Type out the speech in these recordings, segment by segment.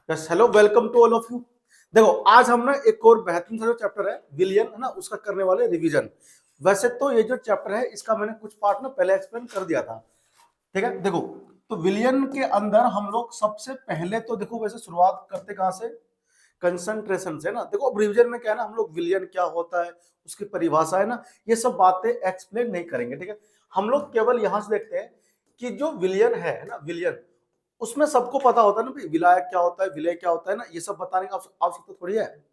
Yes hello welcome to all of you. देखो आज हम ना एक और बेहतरीन सा जो चैप्टर है विलियन है ना उसका करने वाले रिवीजन। वैसे तो ये जो चैप्टर है इसका मैंने कुछ पार्ट ना पहले एक्सप्लेन कर दिया था। ठीक है देखो, तो विलियन के अंदर हम लोग सबसे पहले तो देखो वैसे शुरुआत करते कहां से, कंसंट्रेशन से ना। देखो अब रिवीजन में क्या है ना, हम लोग विलियन क्या होता है उसकी परिभाषा है ना, ये सब बातें एक्सप्लेन नहीं करेंगे। ठीक है, हम लोग केवल यहां से देखते हैं कि जो विलियन है ना, विलियन उसमें सबको पता होता है ना भाई विलायक क्या होता है, विलय क्या होता है ना, ये सब बताने की आवश्यकता थोड़ी है।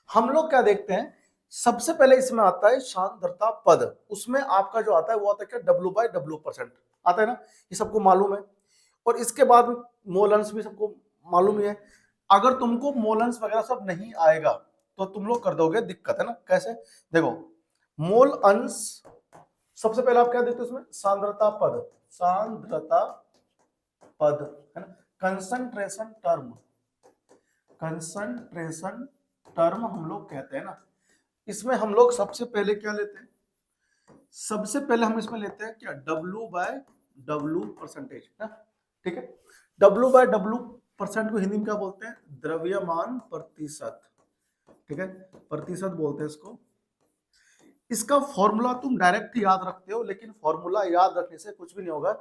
हम लोग क्या देखते हैं, सबसे पहले इसमें आता है सांद्रता पद। उसमें आपका जो आता है वो आता है क्या, W/W% आता है ना, ये सबको मालूम है। और इसके बाद मोलंस भी सबको मालूम ही है। अगर तुमको मोलंस वगैरह सब नहीं आएगा तो तुम लोग कर दोगे दिक्कत, है ना। कैसे, देखो मोल अंश, सबसे पहले आप क्या देते हो उसमें, सांद्रता पद, सांद्रता पद है ना। कंसंट्रेशन टर्म, कंसंट्रेशन टर्म हम लोग कहते हैं ना। इसमें हम लोग सबसे पहले क्या लेते हैं, सबसे पहले हम इसमें लेते हैं क्या, W/W परसेंटेज है। ठीक है, W/W% को हिंदी में क्या बोलते हैं, द्रव्यमान प्रतिशत। ठीक है, प्रतिशत बोलते हैं इसको। इसका फॉर्मूला तुम डायरेक्ट याद रखते हो, लेकिन फॉर्मूला याद रखने से कुछ भी नहीं होगा।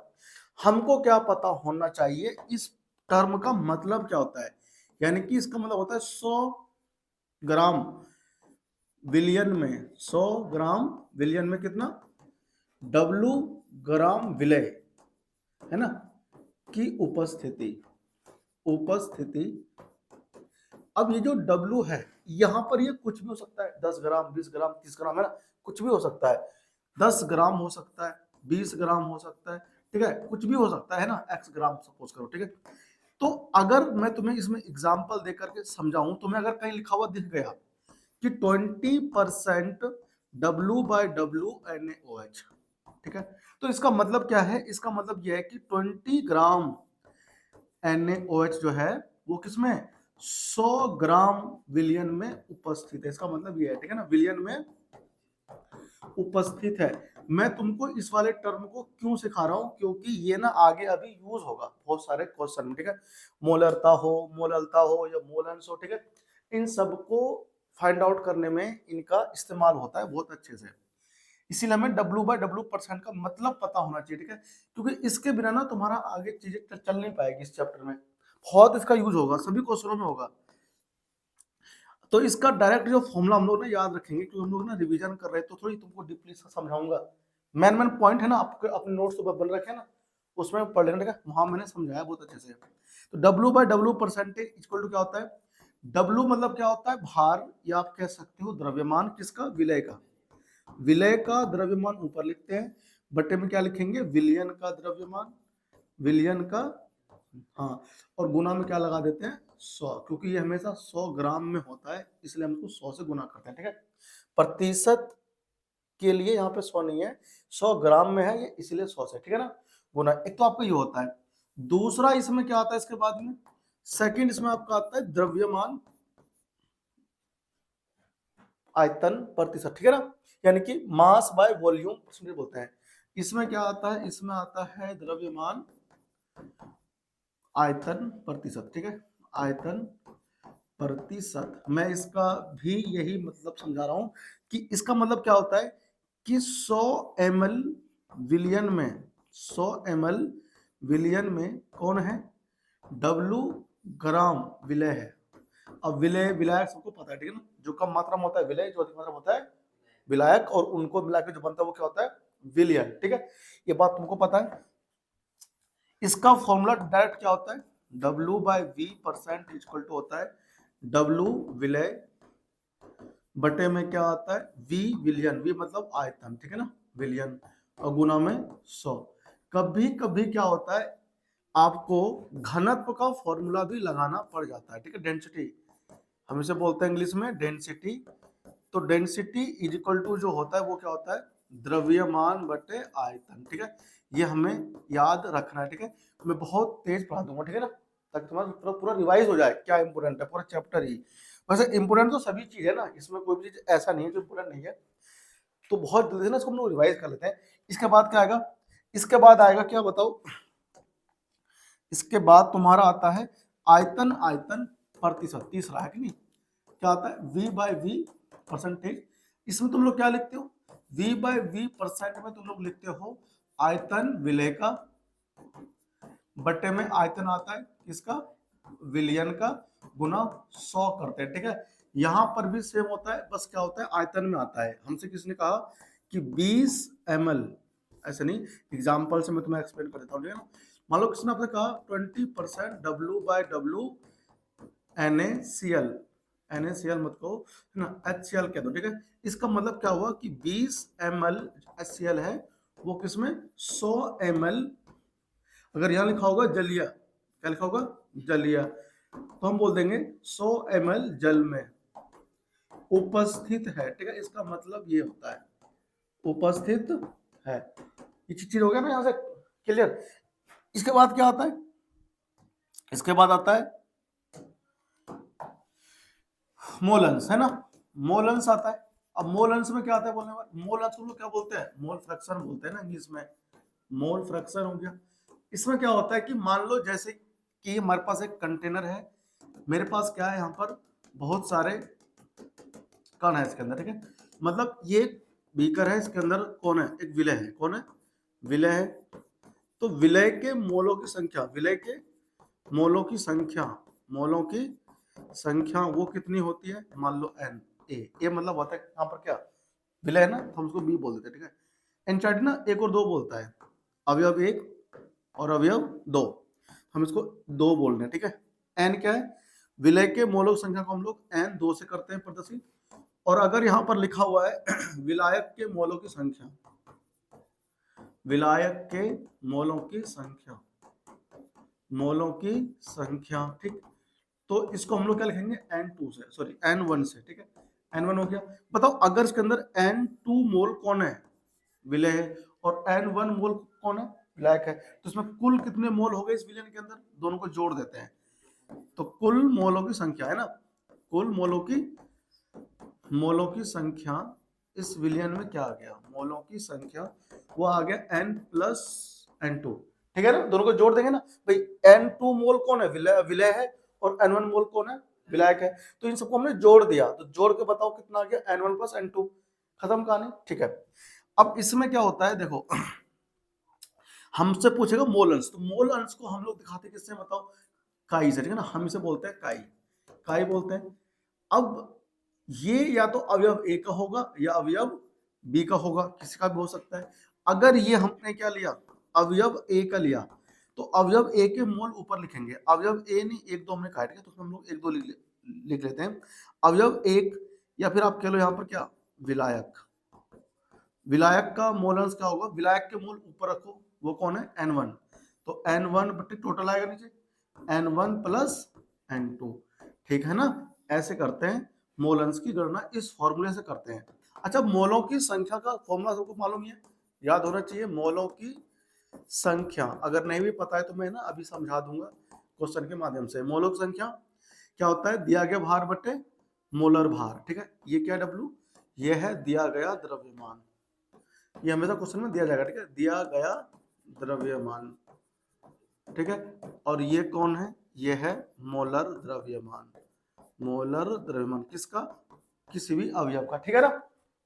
हमको क्या पता होना चाहिए इस टर्म का मतलब क्या होता है। यानी कि इसका मतलब होता है 100 ग्राम विलियन में, 100 ग्राम विलियन में कितना, W ग्राम विलय है ना की उपस्थिति, उपस्थिति। अब ये जो W है यहां पर ये कुछ भी हो सकता है, 10 ग्राम 20 ग्राम 30 ग्राम है ना, कुछ भी हो सकता है। 10 ग्राम हो सकता है, 20 ग्राम हो सकता है, ठीक है, कुछ भी हो सकता है ना, X ग्राम सपोज करो। ठीक है, तो अगर मैं तुम्हें इसमें एग्जाम्पल देकर के समझाऊं, तुम्हें अगर कहीं लिखा हुआ दिख गया कि 20% W/W NaOH, ठीक है, तो इसका मतलब क्या है, इसका मतलब यह है कि 20 ग्राम NaOH जो है वो किसमें, 100 ग्राम विलियन में उपस्थित है। इसका मतलब ये है, ठीक है ना, विलियन में उपस्थित है। मैं तुमको इस वाले टर्म को क्यों सिखा रहा हूं, क्योंकि ये ना आगे अभी यूज होगा बहुत सारे क्वेश्चन में। ठीक है, मोलरता हो, मोललता हो या मोलंस हो, ठीक है, इन सबको फाइंड आउट करने में इनका इस्तेमाल होता है बहुत अच्छे से। इसीलिए हमें W/W% का मतलब पता होना चाहिए। ठीक है, क्योंकि इसके बिना ना तुम्हारा आगे चीजें चल नहीं पाएगी इस चैप्टर में। बहुत इसका यूज होगा, सभी क्वेश्चनों में होगा। तो इसका डायरेक्ट जो फॉर्मूला हम लोग ना याद रखेंगे, क्योंकि हम लोग ना रिवीजन कर रहे हैं, तो थोड़ी तुमको डीपली समझाऊंगा। मैन मैन पॉइंट है ना, आपके अपने नोट्स तो बन रखे हैं ना, उसमें पढ़ लेना, वहां मैंने समझाया बहुत अच्छे से। तो W/W% इक्वल टू क्या होता है, W मतलब क्या होता है, भार, या आप कह सकते हो द्रव्यमान, किसका, विलय का। विलय का द्रव्यमान ऊपर लिखते हैं, बटे में क्या लिखेंगे, विलियन का द्रव्यमान, विलियन का, हाँ, और गुना में क्या लगा देते हैं, 100, क्योंकि ये हमेशा 100 ग्राम में होता है, इसलिए हम इसको 100 से गुना करते हैं। ठीक है, प्रतिशत के लिए यहाँ पे 100 नहीं है, 100 ग्राम में है ये, इसलिए 100 से, ठीक है ना, गुना। एक तो आपका ये होता है। दूसरा इसमें क्या आता है इसके बाद में, सेकंड इसमें आपका आता है द्रव्यमान आयतन प्रतिशत, ठीक है ना, यानी कि मास बाय वॉल्यूम परसेंटेज बोलते हैं। इसमें क्या आता है, इसमें आता है द्रव्यमान आयतन प्रतिशत। ठीक है, आयतन प्रतिशत। मैं इसका भी यही मतलब समझा रहा हूं कि इसका मतलब क्या होता है कि 100 ml विलियन में, 100 ml विलियन में कौन है, W ग्राम विलय है। अब विलय विलायक सबको पता है, ठीक है ना, जो कम मात्रा में होता है विलय, जो अधिक मात्रा में होता है विलायक, और उनको मिला के जो बनता है वो क्या होता है, विलियन। ठीक है, ये बात तुमको पता है। इसका फॉर्मूला डायरेक्ट क्या होता है, W/V% इक्वल टू होता है W विलय बटे में क्या आता है, V विलियन, V मतलब आयतन, ठीक है ना, विलियन, और गुना में 100। कभी कभी क्या होता है, आपको घनत्व का फॉर्मूला भी लगाना पड़ जाता है। ठीक है, डेंसिटी, हम इसे बोलते हैं इंग्लिश में डेंसिटी। तो डेंसिटी इज इक्वल टू जो होता है वो क्या होता है, द्रव्यमान बटे आयतन। ठीक है, ये हमें याद रखना है। ठीक है, मैं बहुत तेज पढ़ा दूंगा, ठीक है ना, ताकि तुम्हारा पूरा पूरा रिवाइज हो जाए क्या इंपोर्टेंट है, पूरा चैप्टर ही। वैसे इंपोर्टेंट तो सभी चीज है ना, इसमें कोई भी चीज ऐसा नहीं है जो इंपोर्टेंट नहीं है। तो बहुत जल्दी से ना इसको हम लोग रिवाइज कर लेते हैं। इसके बाद क्या आएगा, इसके बाद आएगा क्या बताओ, इसके बाद तुम्हारा आता है आयतन, आयतन प्रतिशत, तीसरा है कि नहीं, क्या आता है v बाय v परसेंटेज। इसमें तुम लोग क्या लिखते हो, v बाय v परसेंट में तुम लोग लिखते हो आयतन विलय का, बट्टे में आयतन आता है किसका, विलयन का, गुना 100 करते हैं, ठीक है। यहां पर भी सेम होता है, बस क्या होता है आयतन में आता है। हमसे किसने कहा कि 20 ml, ऐसे नहीं, एग्जांपल से मैं तुम्हें एक्सप्लेन कर देता हूं, ठीक है ना। मान लो किसने आपने कहा 20% W by W NaCl, NaCl मत कहो है ना, HCl कह दो, ठीक है। इसका मतलब क्या हुआ कि 20 ml HCl है, वो किसमें 100 ml, अगर यहां लिखा होगा जलिया, क्या लिखा होगा जलिया, तो हम बोल देंगे 100 ml जल में उपस्थित है, ठीक है। इसका मतलब ये होता है उपस्थित है। ये चीज हो गया ना यहां से क्लियर। इसके बाद क्या आता है, इसके बाद आता है मोलंस, है ना, मोलंस आता है। अब मोलंस में क्या आता है बोलने पर, मोलंस को लोग क्या बोलते हैं, मोल फ्रैक्शन बोलते हैं ना इंग्लिश में, मोल फ्रैक्शन हो गया। इसमें क्या होता है कि मान लो जैसे कि हमारे पास एक कंटेनर है, मेरे पास क्या है यहाँ पर बहुत सारे कण है इसके अंदर, ठीक है। मतलब ये बीकर है, इसके अंदर कौन है, एक विलय है, कौन है, विलय है। तो विलय के मोलों की संख्या, विलय के मोलों की संख्या, मोलों की संख्या वो कितनी होती है, मान लो n, ए मतलब होता है यहाँ पर क्या विलय है ना, तो हम उसको बी बोल देते हैं, ठीक है। एनचार्ट ना एक और दो बोलता है, अवयव एक और अवयव दो, हम इसको दो बोल रहे हैं, ठीक है। n क्या है, विलय के मोलों की संख्या को हम लोग n 2 से करते हैं प्रदर्शित, और अगर यहाँ पर लिखा हुआ है विलायक के मोलों की संख्या, विलायक के मोलों की संख्या, मोलों की संख्या, ठीक, तो इसको हम लोग क्या लिखेंगे n2 से, सॉरी n1 से, ठीक है। n1 हो गया। बताओ अगर इसके अंदर n2 मोल कौन है, विलय है, और n1 मोल कौन है, विलायक है, तो इसमें कुल कितने मोल हो गए इस विलयन के अंदर, दोनों को जोड़ देते हैं, तो कुल मोलों की संख्या है ना, कुल मोलों की संख्या इस विलयन में क्या आ गया, मोलों की संख्या वो आ गया n प्लस n2, ठीक है ना। दोनों को जोड़ देंगे ना भाई, n2 मोल कौन है, विलय है, और n1 मोल कौन है, विलायक है, तो इन सबको हमने जोड़ दिया, तो जोड़ के बताओ कितना आ गया, n1 प्लस n2, खत्म कहानी, ठीक है। अब इसमें क्या होता है देखो, हमसे पूछेगा मोल अंश, तो मोल अंश को हम लोग दिखाते किससे, बताओ काई से, ठीक है ना, हम इसे बोलते हैं काई, काई बोलते हैं। अब ये या तो अवयव ए का होगा या अवयव बी का होगा, किसी का भी हो सकता है। अगर ये हमने क्या लिया, अवयव ए का लिया, तो अवयव ए के मोल ऊपर लिखेंगे, अवयव ए नहीं एक दो हमने काट के, तो हम लोग एक दो लिख लेते हैं, अवयव एक, या फिर आप कह लो यहाँ पर क्या विलायक, विलायक का मोल अंश क्या होगा, विलायक के मोल ऊपर रखो, वो कौन है n1, तो n1 बटे टोटल आएगा नीचे n1 प्लस n2, ठीक है ना। ऐसे करते हैं मोल अंश की गणना, इस फॉर्मूले से करते हैं। अच्छा, मोलों की संख्या का फॉर्मूला सबको मालूम है, याद होना चाहिए, मोलों की संख्या, अगर नहीं भी पता है तो मैं ना अभी समझा दूंगा क्वेश्चन के माध्यम से। मोलों की संख्या क्या होता है, दिया गया भार बटे मोलर भार, ठीक है। ये क्या W, ये है दिया गया द्रव्यमान, ये हमेशा क्वेश्चन में दिया जाएगा, ठीक है, दिया गया द्रव्यमान, ठीक है। और ये कौन है, ये है मोलर द्रव्यमान, मोलर द्रव्यमान किसका, किसी भी अवयव का, ठीक है ना,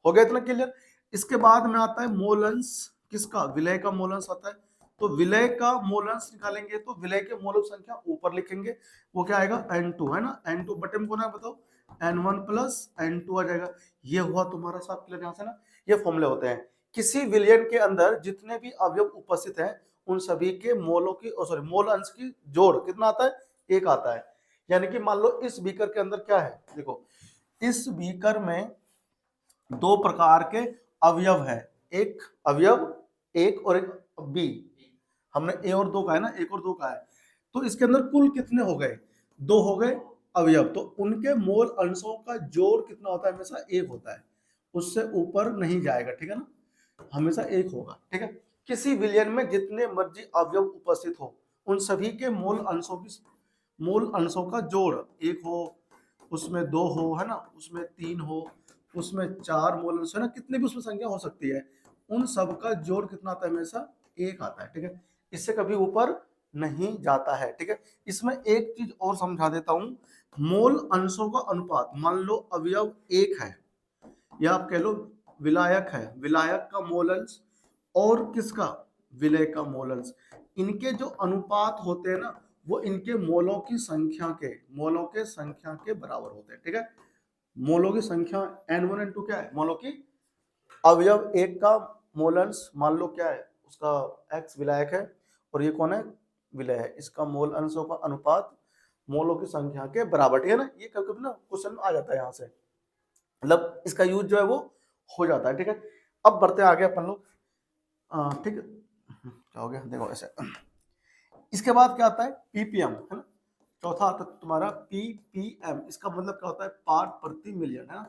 हो गया इतना क्लियर। इसके बाद में आता है मोलंस, किसका, विलय का मोलंस आता है, तो विलय का मोलंस निकालेंगे तो विलय के मोलों की संख्या ऊपर लिखेंगे, वो क्या आएगा n2, है ना, n2 बटे में कौन है बताओ, n1 प्लस n2 आ जाएगा। ये हुआ तुम्हारा सब क्लियर यहाँ से ना, ये फॉर्मूले होते हैं, किसी विलयन के अंदर जितने भी अवयव उपस्थित हैं उन सभी के मोलों की, सॉरी मोल अंश की जोड़ कितना आता है, एक आता है। यानी कि मान लो इस बीकर के अंदर क्या है, देखो इस बीकर में दो प्रकार के अवयव है, एक अवयव एक और एक बी, हमने ए और दो का है ना, एक और दो का है, तो इसके अंदर कुल कितने हो गए, दो हो गए अवयव, तो उनके मोल अंशों का जोड़ कितना होता है, हमेशा एक होता है, उससे ऊपर नहीं जाएगा, ठीक है ना, हमेशा एक होगा, ठीक है। किसी विलयन में जितने मर्जी अवयव उपस्थित हो उन सभी के मोल अंशों का जोड़ एक हो, उसमें दो हो, है ना, उसमें तीन हो, उसमें चार मोल अंश है ना, कितने भी उसमें संख्या हो सकती है, उन सब का जोड़ कितना आता है, हमेशा एक आता है, ठीक है, इससे कभी ऊपर नहीं जाता है, ठीक है। इसमें एक चीज और समझा देता हूं, मोल अंशों का अनुपात, मान लो अवयव एक है या आप कह लो विलायक है, विलायक का मोल अंश और किसका, विलय का मोल अंश, इनके जो अनुपात होते हैं ना वो इनके मोलों की संख्या के, मोलों के संख्या के बराबर होते हैं। ठीक है, मोलों की संख्या n1 n2 क्या है, मोलों की, अवयव एक का मोल अंश मान लो क्या है, उसका x विलायक है और ये कौन है, विलय है, इसका मोल अंशों का अनुपात मोलों की संख्या के बराबर। ठीक है ना, ये कभी कभी ना क्वेश्चन आ जाता है यहाँ से, मतलब इसका यूज जो है वो हो जाता है। ठीक है, अब बढ़ते आगे अपन लोग। ठीक है, क्या हो गया, देखो ऐसे। इसके बाद क्या आता है, पीपीएम, है ना, चौथा आता है तुम्हारा पीपीएम। इसका मतलब क्या होता है, पार्ट प्रति मिलियन, है ना,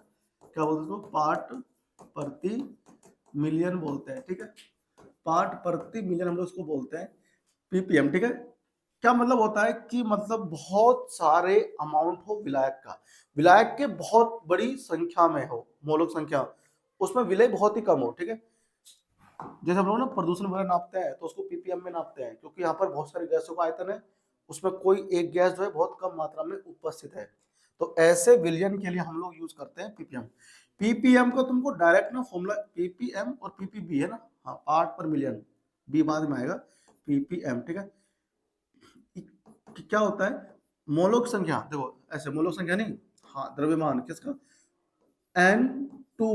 क्या बोलते हैं इसको, पार्ट प्रति मिलियन बोलते हैं। ठीक है, पार्ट प्रति मिलियन हम लोग इसको बोलते हैं पीपीएम। ठीक है, क्या मतलब होता है कि मतलब बहुत सारे अमाउंट हो विलायक का, विलायक के बहुत बड़ी संख्या में हो, मोलक संख्या, उसमें विलय बहुत ही कम हो। ठीक है, जैसे हम लोग ना प्रदूषण वगैरह नापते हैं तो उसको पीपीएम में नापते हैं, क्योंकि यहाँ पर बहुत सारी गैसों का आयतन है, उसमें कोई एक गैस जो है बहुत कम मात्रा में उपस्थित है, तो ऐसे विलयन के लिए हम लोग यूज करते हैं पीपीएम। पीपीएम का तुमको डायरेक्ट ना फॉर्मूला पीपीएम और पीपीबी है ना, हाँ, पार्ट पर मिलियन, बी बाद में आएगा, पीपीएम। ठीक है, क्या होता है, मोलक संख्या, देखो ऐसे मोलक संख्या नहीं, हाँ, द्रव्यमान किसका, N2,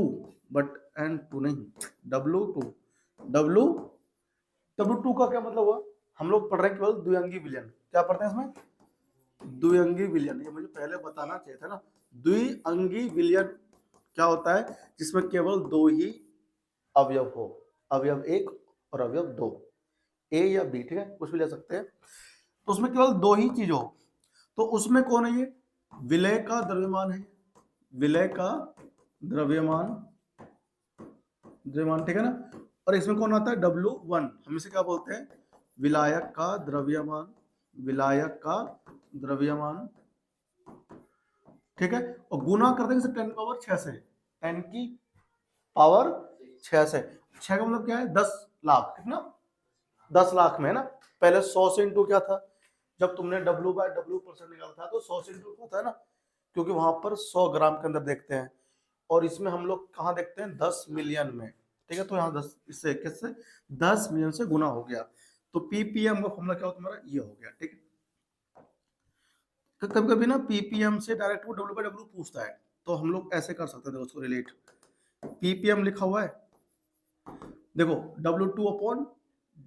बट N2 नहीं, W2, W W2 का क्या मतलब हुआ, हम लोग पढ़ रहे हैं केवल द्विअंगी विलयन, क्या पढ़ते हैं इसमें, द्विअंगी विलयन, ये मुझे पहले बताना चाहिए था ना। द्विअंगी विलयन क्या होता है, जिसमें केवल दो ही अवयव हो, अवयव एक और अवयव दो, ए या बी, ठीक है, कुछ भी ले सकते हैं, तो उसमें केवल दो ही चीज हो, तो उसमें कौन है ये, विलय का द्रव्यमान है, विलय का द्रव्यमान, द्रव्यमान, ठीक है ना, और इसमें कौन आता है, W1, हम इसे क्या बोलते हैं, विलायक का द्रव्यमान, विलायक का द्रव्यमान। ठीक है, और गुना करते हैं 10 पावर 6 से, 10 की पावर 6 से, 6 का मतलब क्या है, 10 लाख, कितना, 10 लाख में, है ना, पहले 100 से इंटू क्या था, जब तुमने W/W% निकाला था तो 100 से इंटू होता है ना, क्योंकि वहां पर 100 ग्राम के अंदर देखते हैं, और इसमें हम लोग कहाँ देखते हैं, 10 मिलियन में। ठीक है, तो यहाँ 10, इससे किससे, 10 मिलियन से गुना हो गया, तो पीपीएम का फॉर्मूला क्या हो तुम्हारा, ये हो गया। ठीक है, तो कभी कभी ना पीपीएम से डायरेक्ट वो W/W पूछता है, तो हम लोग ऐसे कर सकते थे उसको रिलेट, पीपीएम लिखा हुआ है, देखो W2 अपॉन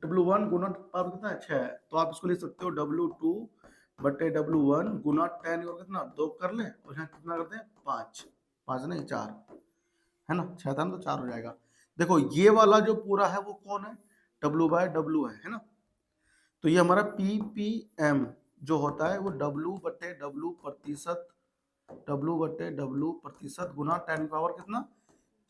W1 गुना पावर कितना है, 6 है, तो आप इसको लिख सकते हो W2 बटे W1 गुना 10 और कितना 2 कर ले, और यहाँ कितना करते हैं 5, 5 नहीं 4, है ना, 6 था ना तो 4 हो जाएगा। देखो ये वाला जो पूरा है वो कौन है, W/W है ना, तो ये हमारा पीपीएम जो होता है वो W/W प्रतिशत, W/W प्रतिशत गुना 10 पावर कितना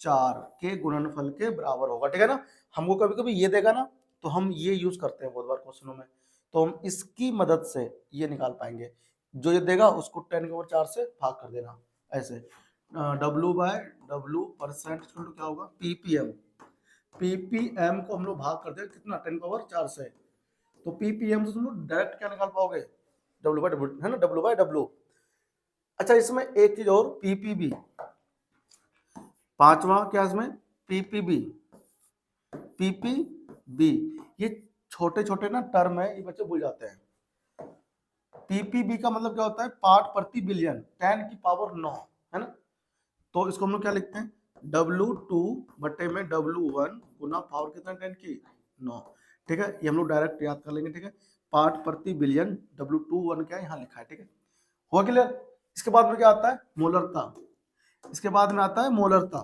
4 के गुणनफल के बराबर होगा। ठीक है ना, हमको कभी कभी ये देगा ना, तो हम ये यूज करते हैं बहुत बार क्वेश्चनों में, तो हम इसकी मदद से ये निकाल पाएंगे, जो ये देगा उसको 10 के ऊपर 4 से भाग कर देना, ऐसे W/W परसेंट क्या होगा, पीपीएम, पीपीएम को हम लोग भाग कर दें कितना 10 पावर 4 से, तो पीपीएम से तुम लोग डायरेक्ट क्या निकाल पाओगे, W/W, है ना, W/W। अच्छा, इसमें एक चीज और, पीपीबी, पांचवा क्या इसमें, पीपीबी, पीपीबी, ये छोटे छोटे ना टर्म है, ये बच्चे भूल जाते हैं। पीपीबी का मतलब क्या होता है, पार्ट प्रति बिलियन, 10 की पावर 9, है ना, तो इसको हम लोग क्या लिखते हैं, W2 बटे में W1 गुना पावर कितना 10 की 9। ठीक है, ये हम लोग डायरेक्ट याद कर लेंगे। ठीक है, पार्ट प्रति बिलियन W21 क्या है यहाँ लिखा है। ठीक है, हुआ क्लियर। इसके बाद में क्या आता है, मोलरता, इसके बाद में आता है मोलरता।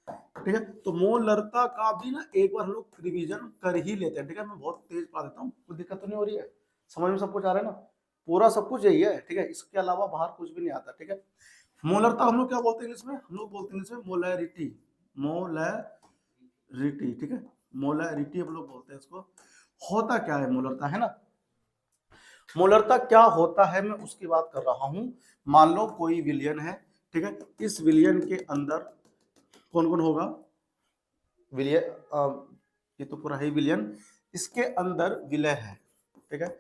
ठीक है, तो मोलरता का भी ना एक बार हम लोग रिवीजन कर ही लेते हैं। ठीक है, मैं बहुत तेज पढ़ा देता हूँ, कोई दिक्कत तो नहीं हो रही है, समझ में सब कुछ आ रहा है ना, पूरा सब कुछ यही है। ठीक है, इसके अलावा बाहर कुछ भी नहीं आता। ठीक है, मोलरता हम लोग क्या बोलते हैं इंग्लिश में, हम लोग बोलते हैं इंग्लिश में मोलैरिटी, मोलैरिटी। ठीक है, मोलैरिटी हम लोग बोलते हैं इसको। होता क्या है मोलरता, है ना, मोलरता क्या होता है मैं उसकी बात कर रहा हूं। मान लो कोई विलियन है, ठीक है, इस विलियन के अंदर कौन कौन होगा, विलय, ये तो पूरा है विलयन, इसके अंदर विलय है। ठीक है,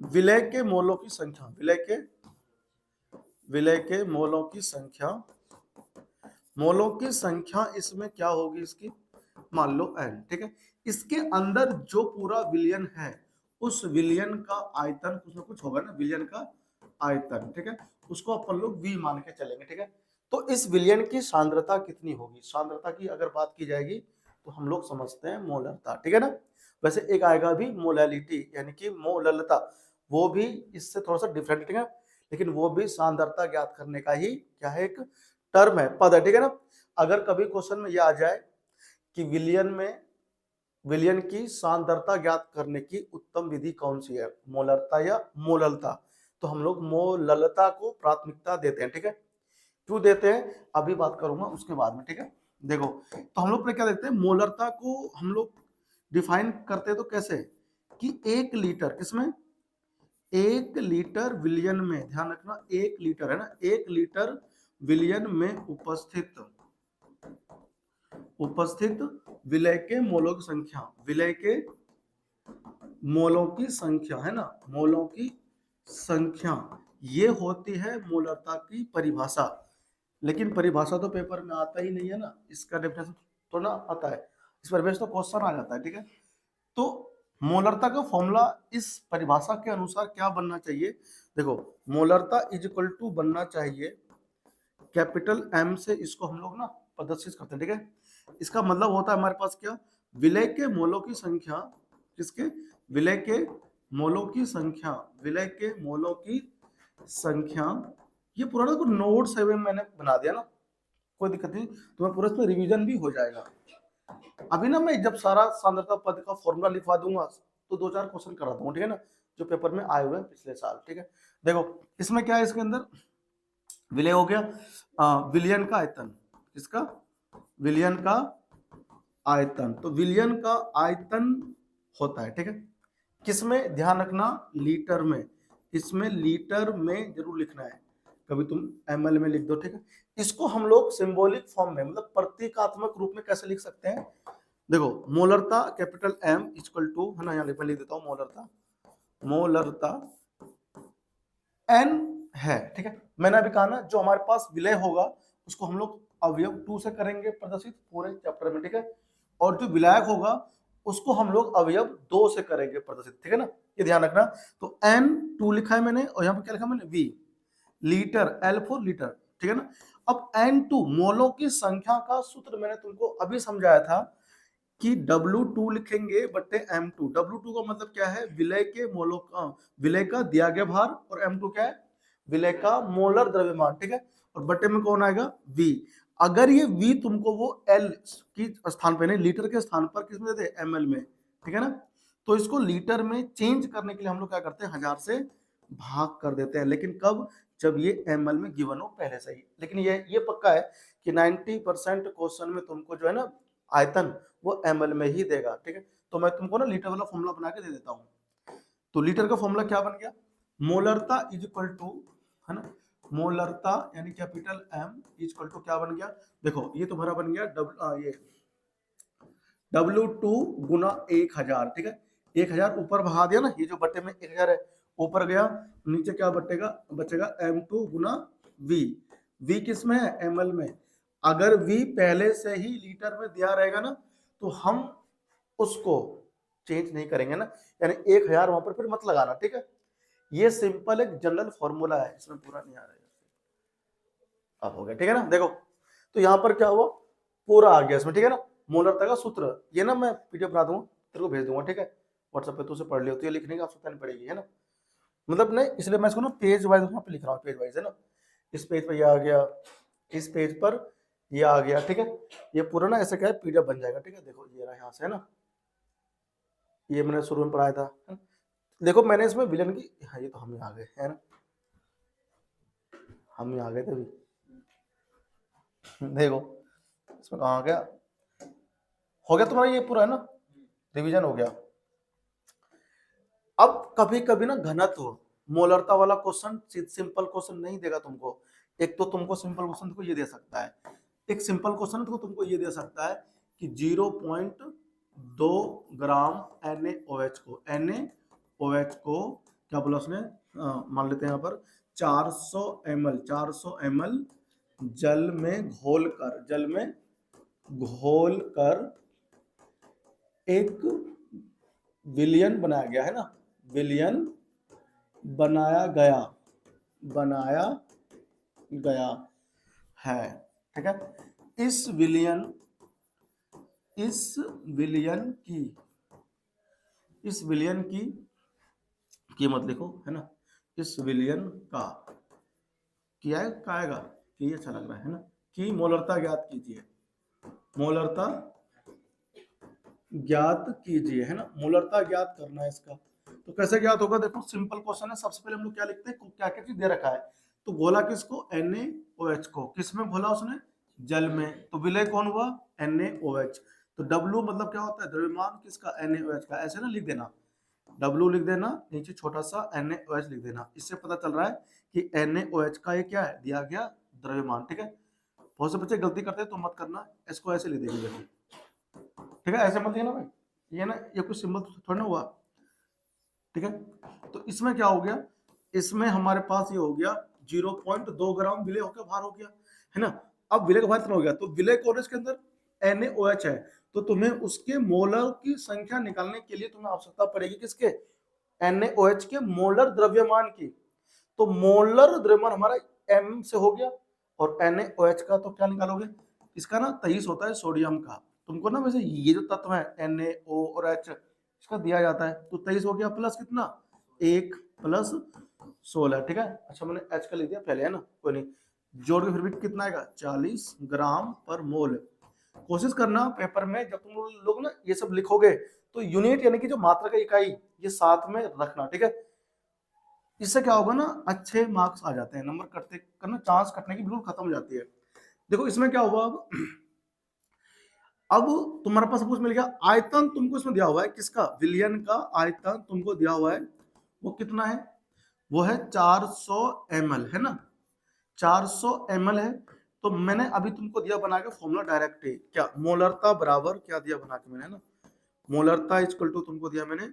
विलय के मोलों की संख्या, विलय के विलय के मोलों की संख्या, मोलों की संख्या इसमें क्या होगी इसकी, मान लो n, ठीक है। इसके अंदर जो पूरा विलयन है उस विलयन का आयतन कुछ ना कुछ होगा ना, विलयन का आयतन, ठीक है, उसको अपन लोग v मान के चलेंगे, ठीक है। तो इस विलयन की सांद्रता कितनी होगी, सांद्रता की अगर बात की जाएगी तो हम लोग समझते हैं मोलरता, ठीक है ना। वैसे एक आएगा भी मोलैलिटी यानी कि मोललता, वो भी इससे थोड़ा सा डिफरेंट, ठीक है, लेकिन वो भी सांद्रता ज्ञात करने का ही क्या है, एक टर्म है, पद है, ठीक है ना। अगर कभी क्वेश्चन में ये आ जाए कि विलयन की सांद्रता ज्ञात करने की उत्तम विधि कौन सी है, मोलरता या मोललता, तो हम लोग मोललता को प्राथमिकता देते हैं, ठीक है। क्यों देते हैं अभी बात करूंगा उसके बाद में, ठीक है। देखो तो हम लोग क्या देखते हैं, मोलरता को हम लोग डिफाइन करते हैं तो कैसे, कि 1 लीटर किसमें, 1 लीटर विलयन में, ध्यान रखना 1 लीटर है ना, 1 लीटर विलयन में उपस्थित विलय के मोलों की संख्या, विलय के मोलों की संख्या है ना, मोलों की संख्या, ये होती है मोलरता की परिभाषा। लेकिन परिभाषा तो पेपर में आता ही नहीं है ना, इसका डेफिनेशन तो ना आता है, इस पर बेस तो क्वेश्चन आ जाता है, ठीक है। तो मोलरता का फॉर्मूला इस परिभाषा के अनुसार क्या बनना चाहिए, देखो मोलरता इज इक्वल टू बनना चाहिए कैपिटल M से, इसको हम लोग ना प्रदर्शित करते हैं, ठीक है। इसका मतलब होता है हमारे पास क्या, विलय के मोलों की संख्या, किसके, विलय के मोलों की संख्या, विलय के मोलों की संख्या, ये पूरा ना नोट 7 मैंने बना दिया ना, कोई दिक्कत नहीं, तुम्हें पूरा इसमें रिवीजन भी हो जाएगा। अभी ना मैं जब सारा सांद्रता पद का फॉर्मूला लिखवा दूंगा तो 2-4 क्वेश्चन करा दूंगा, ठीक है ना, जो पेपर में आए हुए हैं पिछले साल, ठीक है। देखो इसमें क्या है, इसके अंदर विलय हो गया, विलयन का आयतन, इसका विलयन का आयतन, तो विलयन का आयतन होता है, ठीक है, किसमें, ध्यान रखना लीटर में, इसमें लीटर में जरूर लिखना है, कभी तुम ml में लिख दो, ठीक है। इसको हम लोग सिंबॉलिक फॉर्म में मतलब प्रतीकात्मक रूप में कैसे लिख सकते हैं, देखो मोलरता कैपिटल M इक्वल टू है ना, यहाँ लिख देता हूँ मोलरता n है, ठीक है। मैंने अभी कहा ना जो हमारे पास विलय होगा उसको हम लोग अवयव 2 से करेंगे प्रदर्शित पूरे चैप्टर में, ठीक है, और जो विलायक होगा उसको हम लोग अवयव 2 से करेंगे प्रदर्शित, ठीक है ना, ये ध्यान रखना। तो n2 लिखा है मैंने और यहाँ पे क्या लिखा मैंने v, litre L for litre, ठीक है ना। अब n2 मोलों की संख्या का सूत्र मैंने तुमको अभी समझाया था कि W2 लिखेंगे बट्टे M2, W2 का मतलब क्या है, विलय के मोलों का, विलय का दिया गया भार, और M2 क्या है, विलय का मोलर द्रव्यमान, ठीक है, और बट्टे में कौन आएगा V। अगर ये V तुमको वो L की स्थान पे नहीं, लीटर के स्थान पर किसमें देते हैं, ml में, ठीक है ना। तो इसको लीटर में चेंज करने के लिए हम लोग क्या करते हैं, 1000 से भाग कर देते हैं, लेकिन कब, जब ये ml में गिवन हो पहले से ही। लेकिन ये पक्का है कि 90% क्वेश्चन में तुमको जो है ना आयतन वो ml में ही देगा, ठीक है। तो मैं तुमको ना लीटर वाला फॉर्मूला बना के दे देता हूँ। तो लीटर का फॉर्मूला क्या बन गया, मोलरता इज इक्वल टू है ना, मोलरता यानी capital M is equal to क्या बन गया, देखो ये तुम्हारा बन गया ये W2 गुना 1000, ठीक है, 1000 ऊपर बहा दिया ना, ये जो बट्टे में 1000 है ऊपर गया, नीचे क्या बचेगा M2 गुना V किस में है, ml में। अगर V पहले से ही लीटर में दिया रहेगा ना तो हम उसको चेंज नहीं करेंगे ना, यानी 1000 वहां पर फिर मत लगाना, ठीक है। ये सिंपल एक जनरल फॉर्मूला है, इसमें पूरा नहीं आ रहा है, अब हो गया, ठीक है ना। देखो तो यहाँ पर क्या हुआ, पूरा आ गया इसमें, ठीक है ना, मोलरता का सूत्र, ये ना मैं पीडीएफ बना दूंगा तेरे को भेज दूंगा, ठीक है, व्हाट्सएप पे तू उसे पढ़ लियो, तो ये लिखने की आवश्यकता नहीं पड़ेगी, है ना, मतलब नहीं, इसलिए मैं इसको ना पेज वाइज यहाँ पे लिख रहा हूँ, पेज वाइज है ना, इस पेज पर ये आ गया, इस पेज पर ये आ गया, ठीक है। ये पूरा ना ऐसे क्या है पीडीएफ बन जाएगा, ठीक है, देखो ये रहा यहाँ से, है ना, ये मैंने शुरू में पढ़ाया था, है? देखो मैंने इसमें विलन की, हाँ ये तो हम ही आ गए, है ना, हम ही आ गए थे अभी, देखो इसमें कहाँ गया, हो गया तुम्हारा ये पूरा, है ना, रिवीजन हो गया। अब कभी कभी ना घनत्व मोलरता वाला क्वेश्चन सिंपल क्वेश्चन नहीं देगा तुमको, एक तो तुमको सिंपल क्वेश्चन को ये दे सकता है, एक सिंपल क्वेश्चन तो तुमको ये दे सकता है कि 0.2 ग्राम NaOH को क्या बोला उसने, मान लेते हैं यहाँ पर 400 ml, 400 ml जल में घोल कर एक विलयन बनाया गया है ना, विलयन बनाया गया है, ठीक है। इस विलयन की कीमत लिखो, है ना। इस विलयन का किया है, का आएगा कि अच्छा लग रहा है ना, कि मोलरता ज्ञात कीजिए, मोलरता ज्ञात कीजिए, है ना। मोलरता ज्ञात करना है इसका। तो कैसे ज्ञात होगा, देखो सिंपल क्वेश्चन है। सबसे पहले हम लोग क्या लिखते हैं, क्या क्या चीज दे रखा है। तो घोला किसको, NaOH को, किस में घोला उसने, जल में। तो विलय कौन हुआ, NaOH। तो W मतलब क्या होता है, द्रव्यमान किसका, NaOH का। ऐसे ना लिख देना, W लिख देना, नीचे छोटा सा NaOH लिख देना। इससे पता चल रहा है कि NaOH का ये क्या है, दिया गया द्रव्यमान, ठीक है। बहुत से बच्चे गलती करते हैं तो मत करना, इसको ऐसे लिख देंगे, देखो, ठीक है। ऐसे मत लिखना भाई, ये ना, ये कुछ सिंबल थोड़ा ना हुआ, ठीक है। तो इसमें क्या हो गया, इसमें हमारे पास ये हो गया 0.2 ग्राम विलय होकर बाहर हो गया, है ना। अब विलय का भार कितना हो गया, तो विलय कोरेज के अंदर NaOH है, तो तुम्हें उसके मोलर की संख्या निकालने के लिए तुम्हें आवश्यकता पड़ेगी किसके, NaOH के मोलर द्रव्यमान की। तो मोलर द्रव्यमान हमारा M से हो गया, और NaOH का तो क्या निकालोगे, इसका ना 23 होता है सोडियम का। तुमको ना वैसे ये जो तत्व है NaO और H, इसका दिया जाता है। तो 23 हो गया, प्लस कितना, 1 प्लस 16, ठीक है। अच्छा मैंने H का लिख दिया पहले, है ना, कोई नहीं, जोड़ के फिर भी कितना आएगा, 40 ग्राम पर मोल। कोशिश करना पेपर में जब तुम लोग ना ये सब लिखोगे तो यूनिट यानी कि जो मात्रा का इकाई ये साथ में रखना, ठीक है। इससे क्या होगा ना, अच्छे मार्क्स आ जाते हैं, नंबर कटते करना, चांस कटने की बिल्कुल खत्म हो जाती है। देखो इसमें क्या हुआ, अब तुम्हारे पास सब कुछ मिल गया। आयतन तुमको इसमें दिया हुआ है, किसका, विलयन का आयतन तुमको दिया हुआ है, वो कितना है, वो है 400 ml, है ना, 400 ml है। तो मैंने अभी तुमको दिया बना के फॉर्मूला डायरेक्ट ही, क्या, मोलरता बराबर क्या दिया बना के मैंने, है ना, मोलरता इक्वल टू तुमको दिया मैंने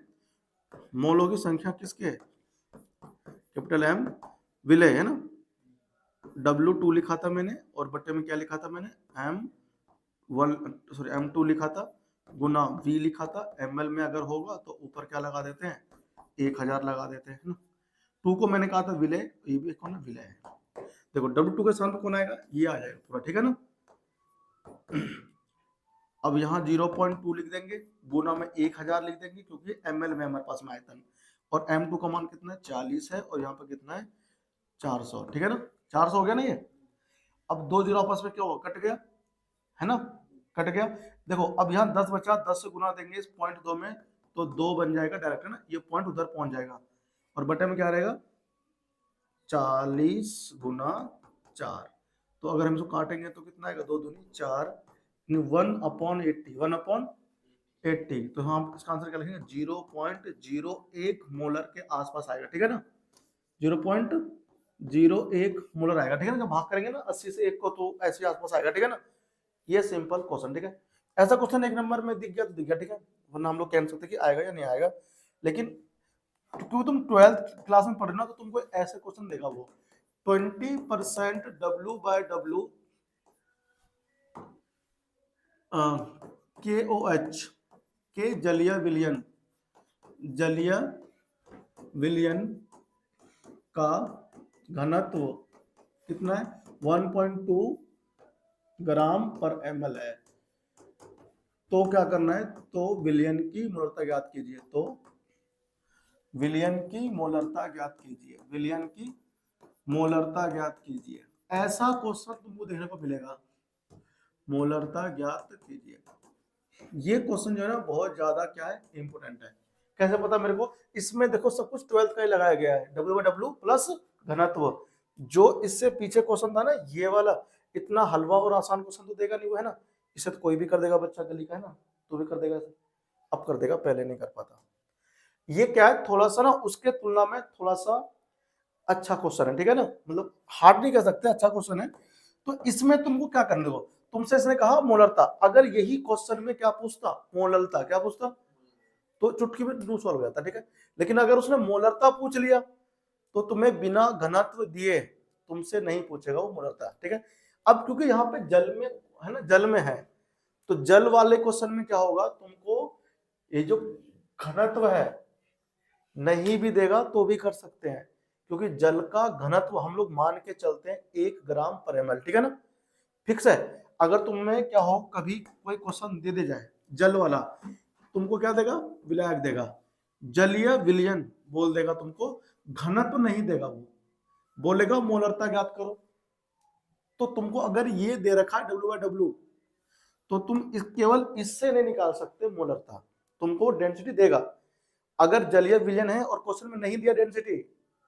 मोलों की संख्या किसके, कैपिटल M विलय, है ना, W2 लिखा था मैंने, और बट्टे में क्या लिखा था मैंने, M2 लिखा था, गुना V लिखा था। ml में अगर होगा तो ऊपर क्या लगा देते हैं, 1000 लगा देते हैं, ना। 2 को मैंने कहा था विलय, ये भी कौन है, विलय है। देखो W2 के स्थान पर कौन आएगा, ये आ जाएगा पूरा, ठीक है ना। अब यहाँ 0.2 लिख देंगे, गुना में 1000 लिख देंगे, क्योंकि ml में हमारे पास में आयतन, और M2 का मान कितना है, 40 है, और यहाँ पर कितना है, 400, ठीक है ना। 400 हो गया ना ये। अब 2 जीरो आपस में क्या होगा, कट गया, है ना, कट गया। देखो अब यहाँ 10 बचा, 10 से गुना देंगे इस 0.2 में, तो 2 बन जाएगा डायरेक्ट, है ना, ये पॉइंट उधर पहुंच जाएगा, और बटे में क्या रहेगा, 40 गुना 4। तो अगर हम इसको काटेंगे तो कितना आएगा, 2 दूनी 4, 1/80, 1/80। तो हम इसका आंसर क्या लिखेंगे, 0.01 मोलर के आसपास आएगा, ठीक है ना, 0.01 मोलर आएगा, ठीक है ना। जब भाग करेंगे ना 80 से 1 को, तो ऐसे आसपास आएगा, ठीक है ना। ये सिंपल क्वेश्चन, ठीक है। ऐसा क्वेश्चन 1 नंबर में दिख गया तो दिख गया, ठीक है, वरना हम लोग कह सकते कि आएगा या नहीं आएगा। लेकिन क्योंकि तुम 12th क्लास में पढ़ना, तो तुमको ऐसे क्वेश्चन देगा वो 20% W/W KOH के जलीय विलयन का घनत्व कितना है, 1.2 ग्राम पर ml है। तो क्या करना है, तो विलयन की मोलरता ज्ञात कीजिए, तो विलयन की मोलरता ज्ञात कीजिए, विलयन की मोलरता ज्ञात कीजिए। ऐसा क्वेश्चन तुमको देखने को मिलेगा, मोलरता ज्ञात कीजिए। ये क्वेश्चन जो है ना बहुत ज्यादा क्या है, इंपोर्टेंट है। कैसे पता मेरे को, इसमें देखो सब कुछ 12th का ही लगाया गया है, W/W प्लस घनत्व। जो इससे पीछे क्वेश्चन था ना ये वाला, इतना हलवा और आसान क्वेश्चन तो देगा नहीं वो, है ना। इसे तो कोई भी कर देगा, बच्चा गली का, है ना, तू भी कर देगा, अब कर देगा, पहले नहीं कर पाता। ये क्या है, थोड़ा सा ना उसके तुलना में थोड़ा सा अच्छा क्वेश्चन है, ठीक है ना, मतलब हार्ड नहीं कह सकते, अच्छा क्वेश्चन है। तो इसमें तुमको क्या करने दो, तुमसे इसने कहा मोलरता, अगर यही क्वेश्चन में क्या पूछता, मोलरता क्या पूछता, तो चुटकी में 2 सॉल्व हो जाता, ठीक है। लेकिन अगर उसने मोलरता पूछ लिया तो तुम्हें बिना घनत्व दिए तुमसे नहीं पूछेगा वो मोलरता, ठीक है। अब क्योंकि यहाँ पे जल में है ना, जल में है, तो जल वाले क्वेश्चन में क्या होगा, तुमको ये जो घनत्व है नहीं भी देगा तो भी कर सकते हैं, क्योंकि जल का घनत्व हम लोग मान के चलते हैं 1 ग्राम पर एमएल, ठीक है ना, फिक्स है। अगर तुम्हें क्या हो, कभी कोई क्वेश्चन दे जाए जल वाला, तुमको क्या देगा, विलायक देगा, जलीय विलयन बोल देगा तुमको, घनत्व नहीं देगा, वो बोलेगा मोलरता ज्ञात करो। तो तुमको अगर ये दे रखा है W/W, तो तुम केवल इससे नहीं निकाल सकते मोलरता, तुमको डेंसिटी देगा। अगर जलीय विलयन है और क्वेश्चन में नहीं दिया डेंसिटी,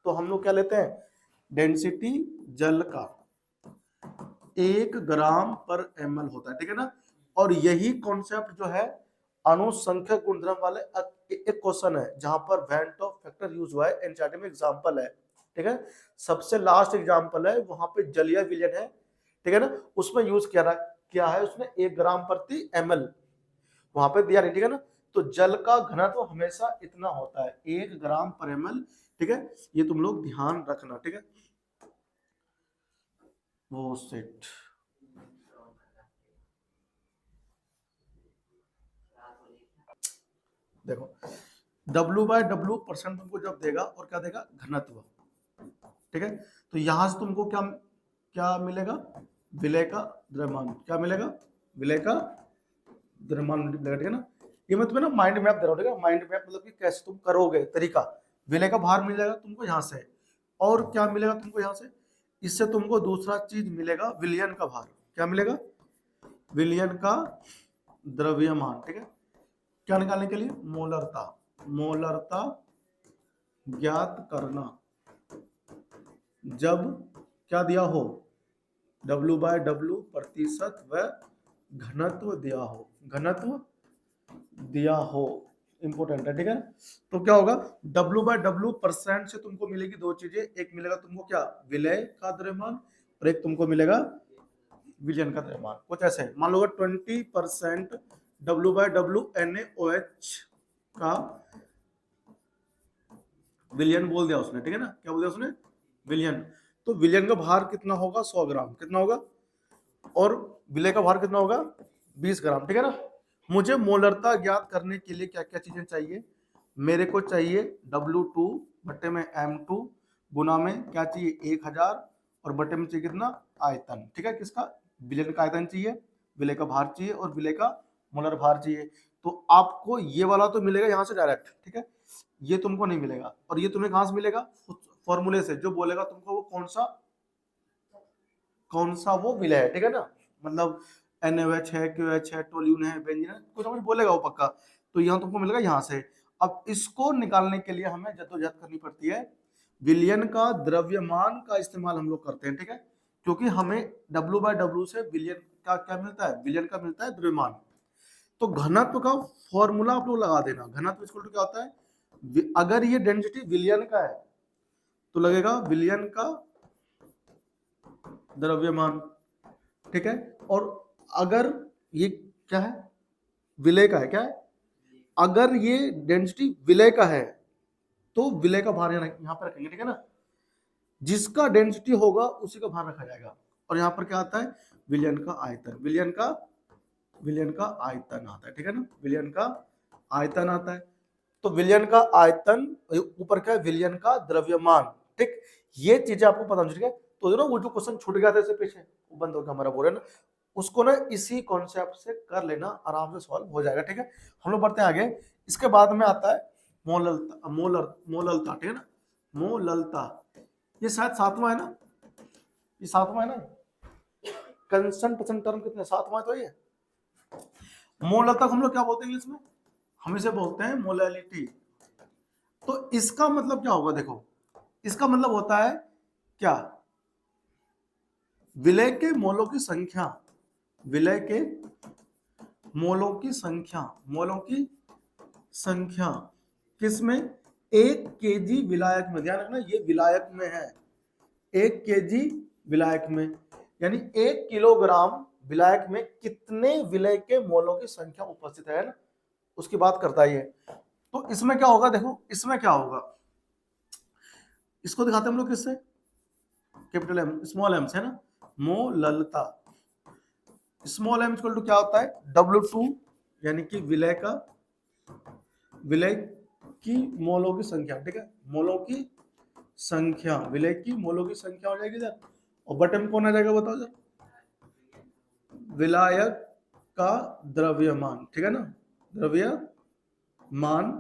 तो हम लोग क्या लेते हैं, डेंसिटी जल का 1 ग्राम पर एमएल होता है, ठीक है ना। और यही कॉन्सेप्ट जो है अनुसंख्यक गुणधर्म वाले एक क्वेश्चन है जहां पर वेन टॉप फैक्टर यूज हुआ है, एनसीईआरटी में एग्जांपल है, ठीक है। सबसे लास्ट एग्जांपल है, वहां पे जलीय विलयन है, ठीक है ना, उसमें यूज किया है उसने 1 ग्राम प्रति एमएल, वहां पे दिया नहीं, ठीक है ना। तो जल का घनत्व हमेशा इतना होता है 1 ग्राम पर एमएल, ठीक है, ये तुम लोग ध्यान रखना, ठीक है। वो सेट देखो W/W परसेंट तुमको जब देगा और क्या देगा, घनत्व, ठीक है। तो यहां से तुमको क्या क्या मिलेगा, विलय का द्रव्यमान, क्या मिलेगा, विलय का द्रव्यमान मिलेगा, ठीक है ना। ये मैं तुम्हें ना माइंड मैप दे रहा हूँ, ठीक है, माइंड मैप मतलब कि कैसे तुम करोगे तरीका। विलय का भार मिल जाएगा तुमको यहाँ से, और क्या मिलेगा तुमको यहाँ से, इससे तुमको दूसरा चीज मिलेगा, विलयन का भार, क्या मिलेगा, विलयन का द्रव्यमान, ठीक है। क्या निकालने के लिए, मोलरता, मोलरता ज्ञात करना जब क्या दिया हो, W/W प्रतिशत व घनत्व दिया हो, घनत्व दिया हो, इंपोर्टेंट है, ठीक है। तो क्या होगा, W/W परसेंट से तुमको मिलेगी दो चीजें, एक मिलेगा तुमको क्या, विलय का द्रव्यमान, और एक तुमको मिलेगा विलयन का द्रव्यमान। कुछ ऐसे मान लो 20% W/W NaOH का विलयन बोल दिया उसने, ठीक है ना, क्या बोल दिया उसने, विलयन। तो विलयन का भार कितना होगा, 100 ग्राम, कितना होगा, और विलय का भार कितना होगा, 20 ग्राम, ठीक है ना। मुझे मोलरता ज्ञात करने के लिए क्या क्या चीजें चाहिए, मेरे को चाहिए W2 बटे में M2 गुना में क्या चाहिए, 1000, और बटे में चाहिए कितना, आयतन, ठीक है, किसका, विलयन का आयतन चाहिए, विलय का भार चाहिए, और विलय का मोलर भार चाहिए। तो आपको ये वाला तो मिलेगा यहाँ से डायरेक्ट, ठीक है, ये तुमको नहीं मिलेगा, और ये तुम्हें कहां से मिलेगा, फॉर्मूले से, जो बोलेगा तुमको वो कौन सा वो विलय है, ठीक है ना, मतलब NaOH है, QH है, टोल्यून है, बेंजीन है, कुछ ना कुछ बोलेगा वो पक्का। तो यहाँ तुमको मिलेगा यहाँ से। अब इसको निकालने के लिए हमें जद्दोजहद करनी पड़ती है, विलयन का द्रव्यमान का इस्तेमाल हम लोग करते हैं, ठीक है, क्योंकि हमें W/W से विलयन का क्या मिलता है, विलयन का मिलता है द्रव्यमान। तो घनत्व का फॉर्मूला आप लोग लगा देना, घनत्व इक्वल टू क्या होता है, अगर ये डेंसिटी विलयन का है तो लगेगा विलयन का द्रव्यमान, ठीक है, और अगर ये क्या है, विलय का है, क्या है, अगर ये डेंसिटी विलय का है तो विलय का भार यहाँ पर रखेंगे, ठीक है ना, जिसका डेंसिटी होगा उसी का भार रखा जाएगा। और यहाँ पर क्या आता है, विलयन का आयतन, विलयन का आयतन आता है, ठीक है ना, विलयन का आयतन आता है। तो विलयन का आयतन, ऊपर क्या है, विलयन का द्रव्यमान, ठीक, ये चीजें आपको पता होनी चाहिए। तो जो ना वो जो क्वेश्चन छूट गया था इससे पीछे, वो बंद हो गया हमारा, बोल रहे ना, उसको ना इसी कॉन्सेप्ट से कर लेना, आराम से सॉल्व हो जाएगा, ठीक है। हम लोग बढ़ते हैं आगे। इसके बाद में आता है मोललता, मोललता, ठीक है ना, मोललता, ये शायद 7वां है ना, ये 7वां है ना, कंसंट्रेशन टर्म कितने, 7वां है, तो ये मोललता हम लोग क्या बोलते हैं इंग्लिश में, हम इसे बोलते हैं मोलैलिटी। तो इसका मतलब क्या होगा, देखो, इसका मतलब होता है क्या, विलय के मोलों की संख्या, विलय के मोलों की संख्या, मोलों की संख्या किसमें, 1 केजी विलायक में, ध्यान रखना ये विलायक में है, 1 केजी विलायक में, यानी 1 किलोग्राम विलायक में कितने विलय के मोलों की संख्या उपस्थित है ना, उसकी बात करता है ये। तो इसमें क्या होगा, देखो इसमें क्या होगा, इसको दिखाते हैं हम लोग किससे, कैपिटल एम स्मॉल एम से ना, मोललता। स्मॉल एम इक्वल टू क्या होता है, W2 यानी कि विलय की मोलों की संख्या, ठीक है, मोलों की संख्या, विलय की मोलों की संख्या हो जाएगी इधर, और बटे में कौन आ जाएगा बताओ जरा, विलायक का द्रव्यमान, ठीक है ना, द्रव्यमान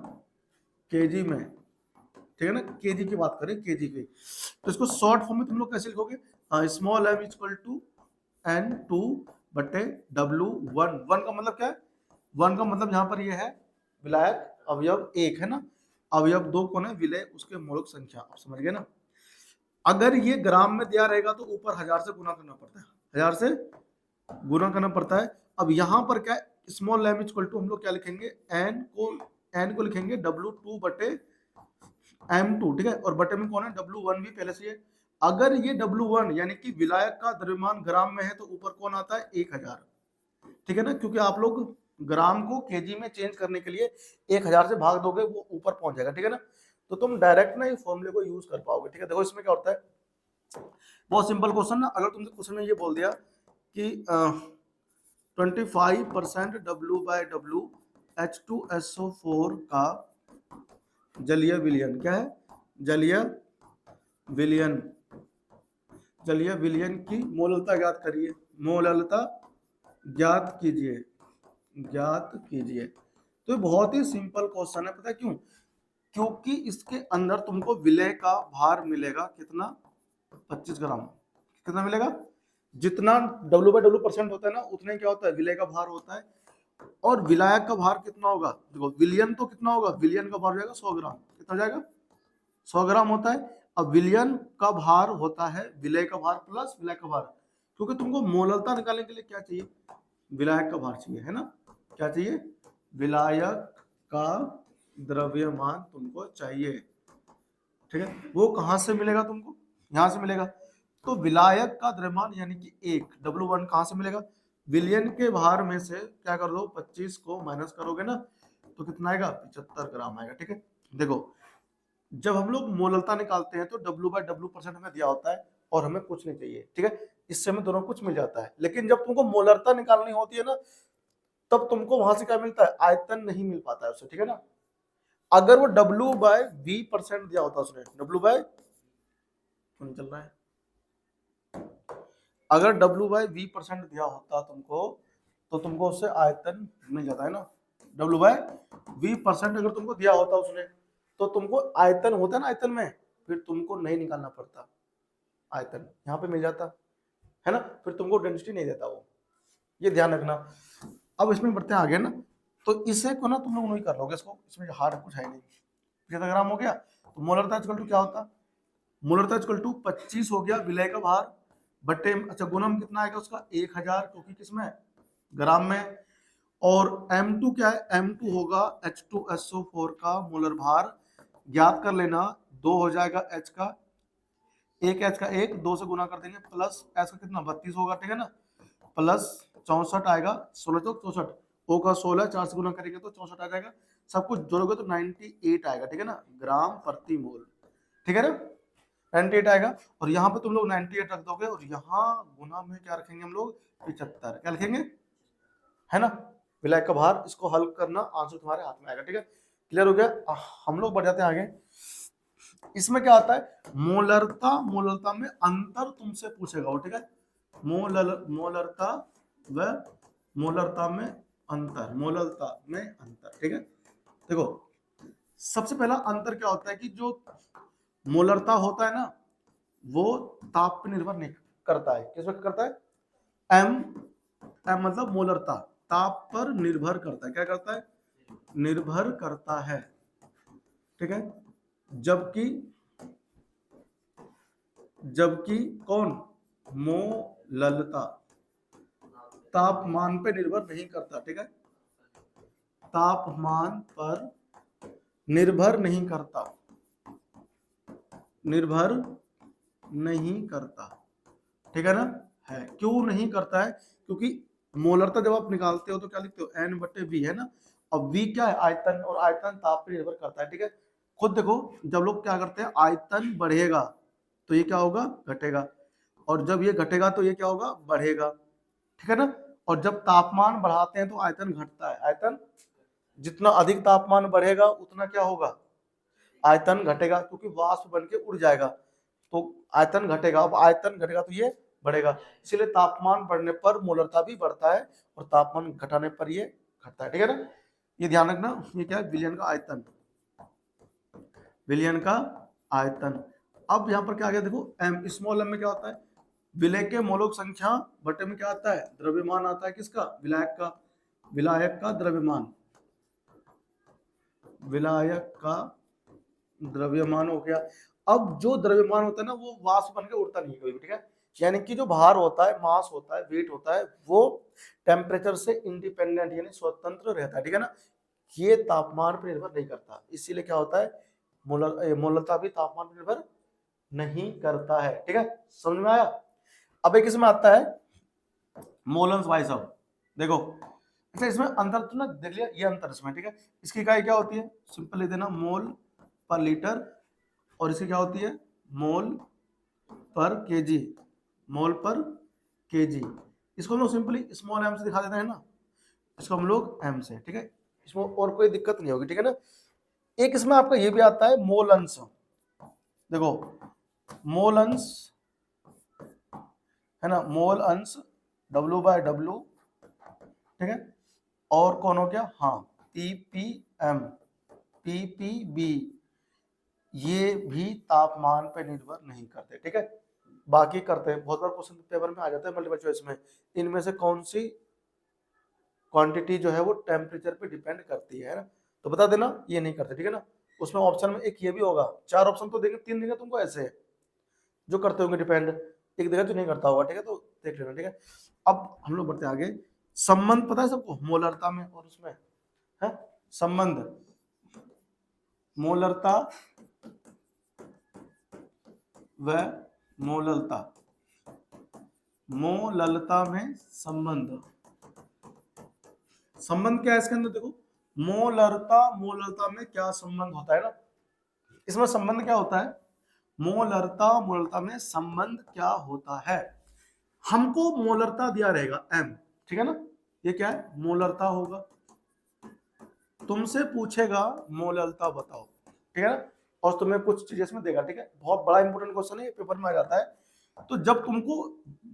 केजी में, ठीक है ना, केजी की बात करें, केजी की। तो इसको शॉर्ट फॉर्म में तुम लोग कैसे लिखोगे, small M equal to N2 बटे W1। वन का मतलब क्या है, वन का मतलब यहाँ पर ये है विलायक अवयव एक है ना, अवयव दो कौन है, विलय उसके मोलक संख्या, आप समझ गए ना। अगर ये ग्राम में दिया रहेगा तो ऊपर 1000 से गुना करना पड़ता है, 1000 से गुना करना पड़ता है। अब यहाँ पर क्या है, स्मॉल एम इक्वल टू हम लोग क्या लिखेंगे, एन को लिखेंगे W2 बटे M2, ठीक है, और बटे में कौन है, W1 भी पहले से है। अगर ये W1 यानी कि विलायक का द्रव्यमान ग्राम में है तो ऊपर कौन आता है, 1000, ठीक है ना, क्योंकि आप लोग ग्राम को केजी में चेंज करने के लिए 1000 से भाग दोगे, वो ऊपर पहुंच जाएगा, ठीक है ना। तो तुम डायरेक्ट ना इस फॉर्मूले को यूज कर पाओगे, ठीक है। देखो इसमें क्या होता है, बहुत सिंपल क्वेश्चन ना, अगर तुमसे क्वेश्चन में ये बोल दिया कि 25% W/W H2SO4 का जलीय विलयन क्या है, जलीय विलयन की मोललता ज्ञात करिए, मोललता ज्ञात कीजिए। तो ये बहुत ही सिंपल क्वेश्चन है, पता है क्यों, क्योंकि इसके अंदर तुमको विलय का भार मिलेगा कितना, 25 ग्राम। कितना मिलेगा, जितना W/W% होता है ना, उतने क्या होता है, विलय का भार होता है। और विलायक का भार कितना होगा, देखो विलियन तो कितना होगा, विलियन का भार हो जाएगा 100 ग्राम, कितना हो जाएगा, 100 ग्राम होता है। अब विलियन का भार होता है विलय का भार प्लस विलायक का भार, क्योंकि तुमको मोललता निकालने के लिए क्या चाहिए, विलायक का भार चाहिए, है ना, क्या चाहिए, विलायक का द्रव्यमान तुमको चाहिए, ठीक है। वो कहां से मिलेगा तुमको, यहां से मिलेगा। तो विलायक का द्रव्यमान यानी कि एक W1 कहां से मिलेगा, विलियन के भार में से क्या कर दो, 25 को माइनस करोगे ना, तो कितना आएगा, 75 ग्राम आएगा, ठीक है। देखो जब हम लोग मोललता निकालते हैं तो W/W% हमें दिया होता है और हमें कुछ नहीं चाहिए, ठीक है, इससे हमें दोनों कुछ मिल जाता है। लेकिन जब तुमको मोलरता निकालनी होती है ना, तब तुमको वहां से क्या मिलता है, आयतन नहीं मिल पाता है उससे, ठीक है ना। अगर वो W/V% दिया होता उसने, चल रहा है, अगर W/V% दिया होता तुमको, तो तुमको उससे आयतन मिल जाता है ना। W/V% अगर तुमको दिया होता उसने, तो तुमको आयतन होता है ना, आयतन में फिर तुमको नहीं निकालना पड़ता, आयतन यहाँ पे मिल जाता है ना, फिर तुमको डेंसिटी नहीं देता वो, ये ध्यान रखना। अब इसमें बढ़ते हैं आगे ना, तो इसे को ना तुम लोग नहीं कर लोगे इसको, इसमें हार्ड कुछ है नहीं। 75 ग्राम हो गया, तो मोलरता इक्वल टू क्या होता, मोलरता इक्वल टू 25 हो गया विलय का भार बटे, अच्छा गुणम कितना आएगा उसका, 1000, क्योंकि किसमें, ग्राम में। और M2 क्या है, M2 होगा H2SO4 का मोलर भार, ज्ञात कर लेना, 2 हो जाएगा H का, एक H का एक, 2 से गुना कर देंगे, प्लस H का कितना 32 होगा, ठीक है ना, प्लस 64 आएगा, 16 तो 64, O का 16, 4 से गुना करेंगे तो 64 आ जाएगा, सब कुछ जोड़ोगे तो 98 आएगा, ठीक है ना, ग्राम प्रति मोल, ठीक है ना, 98 आएगा। और यहाँ पे तुम लोग 98 रख दोगे, और यहाँ गुना में क्या रखेंगे हम लोग, 75, क्या लिखेंगे, है ना, विलायक का भार। इसको हल करना, आंसर तुम्हारे हाथ में आएगा, ठीक है, क्लियर हो गया। हम लोग बढ़ जाते हैं आगे। इसमें क्या आता है, मोलरता में अंतर तुमसे पूछेगा वो, ठीक है, मोलरता व मोलरता में अंतर, ठीक है। देखो सबसे पहला अंतर क्या होता है कि जो मोलरता होता है ना, वो ताप पर निर्भर नहीं करता है, किस वक्त करता है, एम मतलब मोलरता ताप पर निर्भर करता है, क्या करता है, निर्भर करता है, ठीक है। जबकि कौन, मोललता तापमान पे निर्भर नहीं करता, ठीक है, तापमान पर निर्भर नहीं करता, ठीक है ना, है, क्यों नहीं करता है, क्योंकि मोलरता जब आप निकालते हो तो क्या लिखते हो, N/V, है ना। अब V क्या है, आयतन, और आयतन ताप पर निर्भर करता है, ठीक है। खुद देखो, जब लोग क्या करते हैं, आयतन बढ़ेगा तो ये क्या होगा, घटेगा, और जब ये घटेगा तो ये क्या होगा, बढ़ेगा, ठीक है ना। और जब तापमान बढ़ाते हैं तो आयतन घटता है, आयतन जितना अधिक तापमान बढ़ेगा उतना क्या होगा, आयतन घटेगा, क्योंकि वाष्प बन के उड़ जाएगा तो आयतन घटेगा। अब आयतन घटेगा तो ये बढ़ेगा, इसलिए तापमान बढ़ने पर मोलरता भी बढ़ता है और तापमान घटाने पर ये घटता है, ठीक है ना। ये ध्यान रखना, ये क्या है, विलयन का आयतन, विलयन का आयतन। अब यहाँ पर क्या आ गया देखो, एम, स्मॉल एम में क्या होता है, विलय के मोलक संख्या बटे में क्या आता है, द्रव्यमान आता है, किसका, विलायक का, विलायक का द्रव्यमान, विलायक का द्रव्यमान हो गया। अब जो द्रव्यमान होता है ना वो वाष्प बन के उड़ता नहीं कभी भी, ठीक है, यानी कि जो भार होता है, मास होता है, वेट होता है, वो टेम्परेचर से इंडिपेंडेंट यानी स्वतंत्र रहता है, ठीक है ना, ये तापमान पर निर्भर नहीं करता, इसीलिए क्या होता है, मोलरता भी तापमान पर निर्भर नहीं करता है, ठीक है, समझ में आया। अब एक इसमें आता है मोलन्स भाई साहब, देखो, अच्छा इसमें अंतर तो ना देख लिया, ये अंतर इसमें, ठीक है, इसकी इकाई क्या होती है, सिंपल लिख देना, मोल पर लीटर, और इसकी क्या होती है, मोल पर केजी, मोल पर केजी। इसको हम लोग सिंपली स्मॉल एम से दिखा देते हैं ना, इसको हम लोग एम से, ठीक है, इसमें और कोई दिक्कत नहीं होगी, ठीक है ना। एक इसमें आपका ये भी आता है मोल अंश, देखो मोल अंश है ना, मोल अंश W/W, ठीक है, और कौन हो गया, हाँ ppm, ppb, ये भी तापमान पर निर्भर नहीं करते, ठीक है, बाकी करते हैं, बहुत बार क्वेश्चन पेपर में आ जाता है मल्टीपल चॉइस में, इनमें से कौन सी क्वांटिटी जो है वो टेम्परेचर पे डिपेंड करती है ना, तो बता देना, ये नहीं करते, ठीक है ना। उसमें ऑप्शन में एक ये भी होगा, 4 ऑप्शन तो देंगे, 3 देंगे तुमको ऐसे जो करते होंगे डिपेंड, एक देगा जो नहीं करता होगा, ठीक है, तो देख लेना, ठीक है। अब हम लोग बढ़ते आगे, संबंध पता है सबको मोलरता में और उसमें है संबंध, मोलरता व मोललता, मोललता में संबंध, संबंध क्या है इसके अंदर, देखो मोलरता मोललता में क्या संबंध होता है ना, इसमें संबंध क्या होता है, मोलरता मोललता में संबंध क्या होता है, हमको मोलरता दिया रहेगा m, ठीक है ना, ये क्या है, मोलरता होगा, तुमसे पूछेगा मोललता बताओ, ठीक है ना, और तुम्हें कुछ चीजें इसमें देगा, ठीक है, बहुत बड़ा इंपॉर्टेंट क्वेश्चन है, ये पेपर में आ जाता है। तो जब तुमको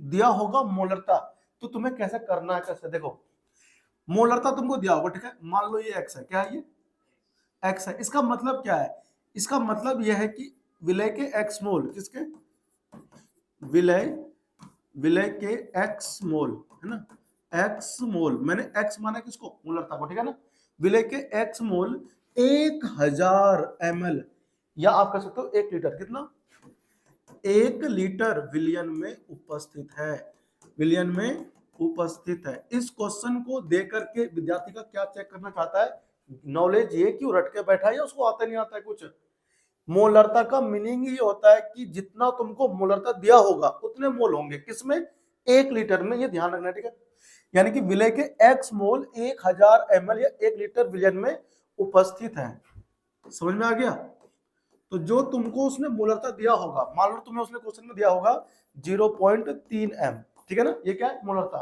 दिया होगा मोलरता तो तुम्हें कैसे करना है, कैसे, देखो मोलरता तुमको दिया होगा, ठीक है, मान लो ये x है, क्या है ये x है, इसका मतलब क्या है, इसका मतलब यह है कि विलय के x मोल, किसके, विलय, विलय के x मोल, है ना, x मोल, मैंने x माना किसको, मोलरता को, ठीक है ना, विलय के x मोल 1000 ml, या आप कह सकते हो 1 लीटर, कितना, 1 लीटर विलियन में उपस्थित है, विलियन में उपस्थित है। इस क्वेश्चन को देकर के विद्यार्थी का क्या चेक करना चाहता है, नॉलेज ये क्यों रट के बैठा है या उसको आता नहीं आता है कुछ। मोलरता का मीनिंग ही होता है कि जितना तुमको मोलरता दिया होगा उतने मोल होंगे, किसमें, 1 लीटर में, ये ध्यान रखना, ठीक है, यानी कि विलय के x मोल 1000 ml या 1 लीटर विलयन में उपस्थित है, समझ में आ गया। तो जो तुमको उसने मोलरता दिया होगा, मान लो तुम्हें उसने क्वेश्चन में दिया होगा 0.3 m, ठीक है ना, ये क्या है, मोलरता,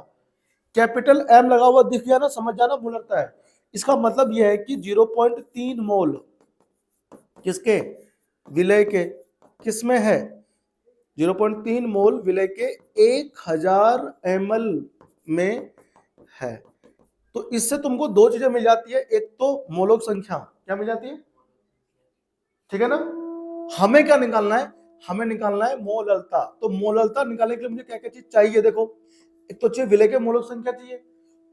कैपिटल M लगा हुआ दिख गया ना, समझ जाना मोलरता है, इसका मतलब यह है कि 0.3 मोल किसके, विलय के, किसमें है, 0.3 मोल विलय के 1000 ml में है। तो इससे तुमको दो चीजें मिल जाती है, एक तो मोलक संख्या, क्या मिल जाती है, ठीक है ना, हमें क्या निकालना है, हमें निकालना है मोललता, तो मोललता निकालने के लिए मुझे क्या क्या चीज चाहिए, देखो एक तो चाहिए विलय के मोलक संख्या चाहिए,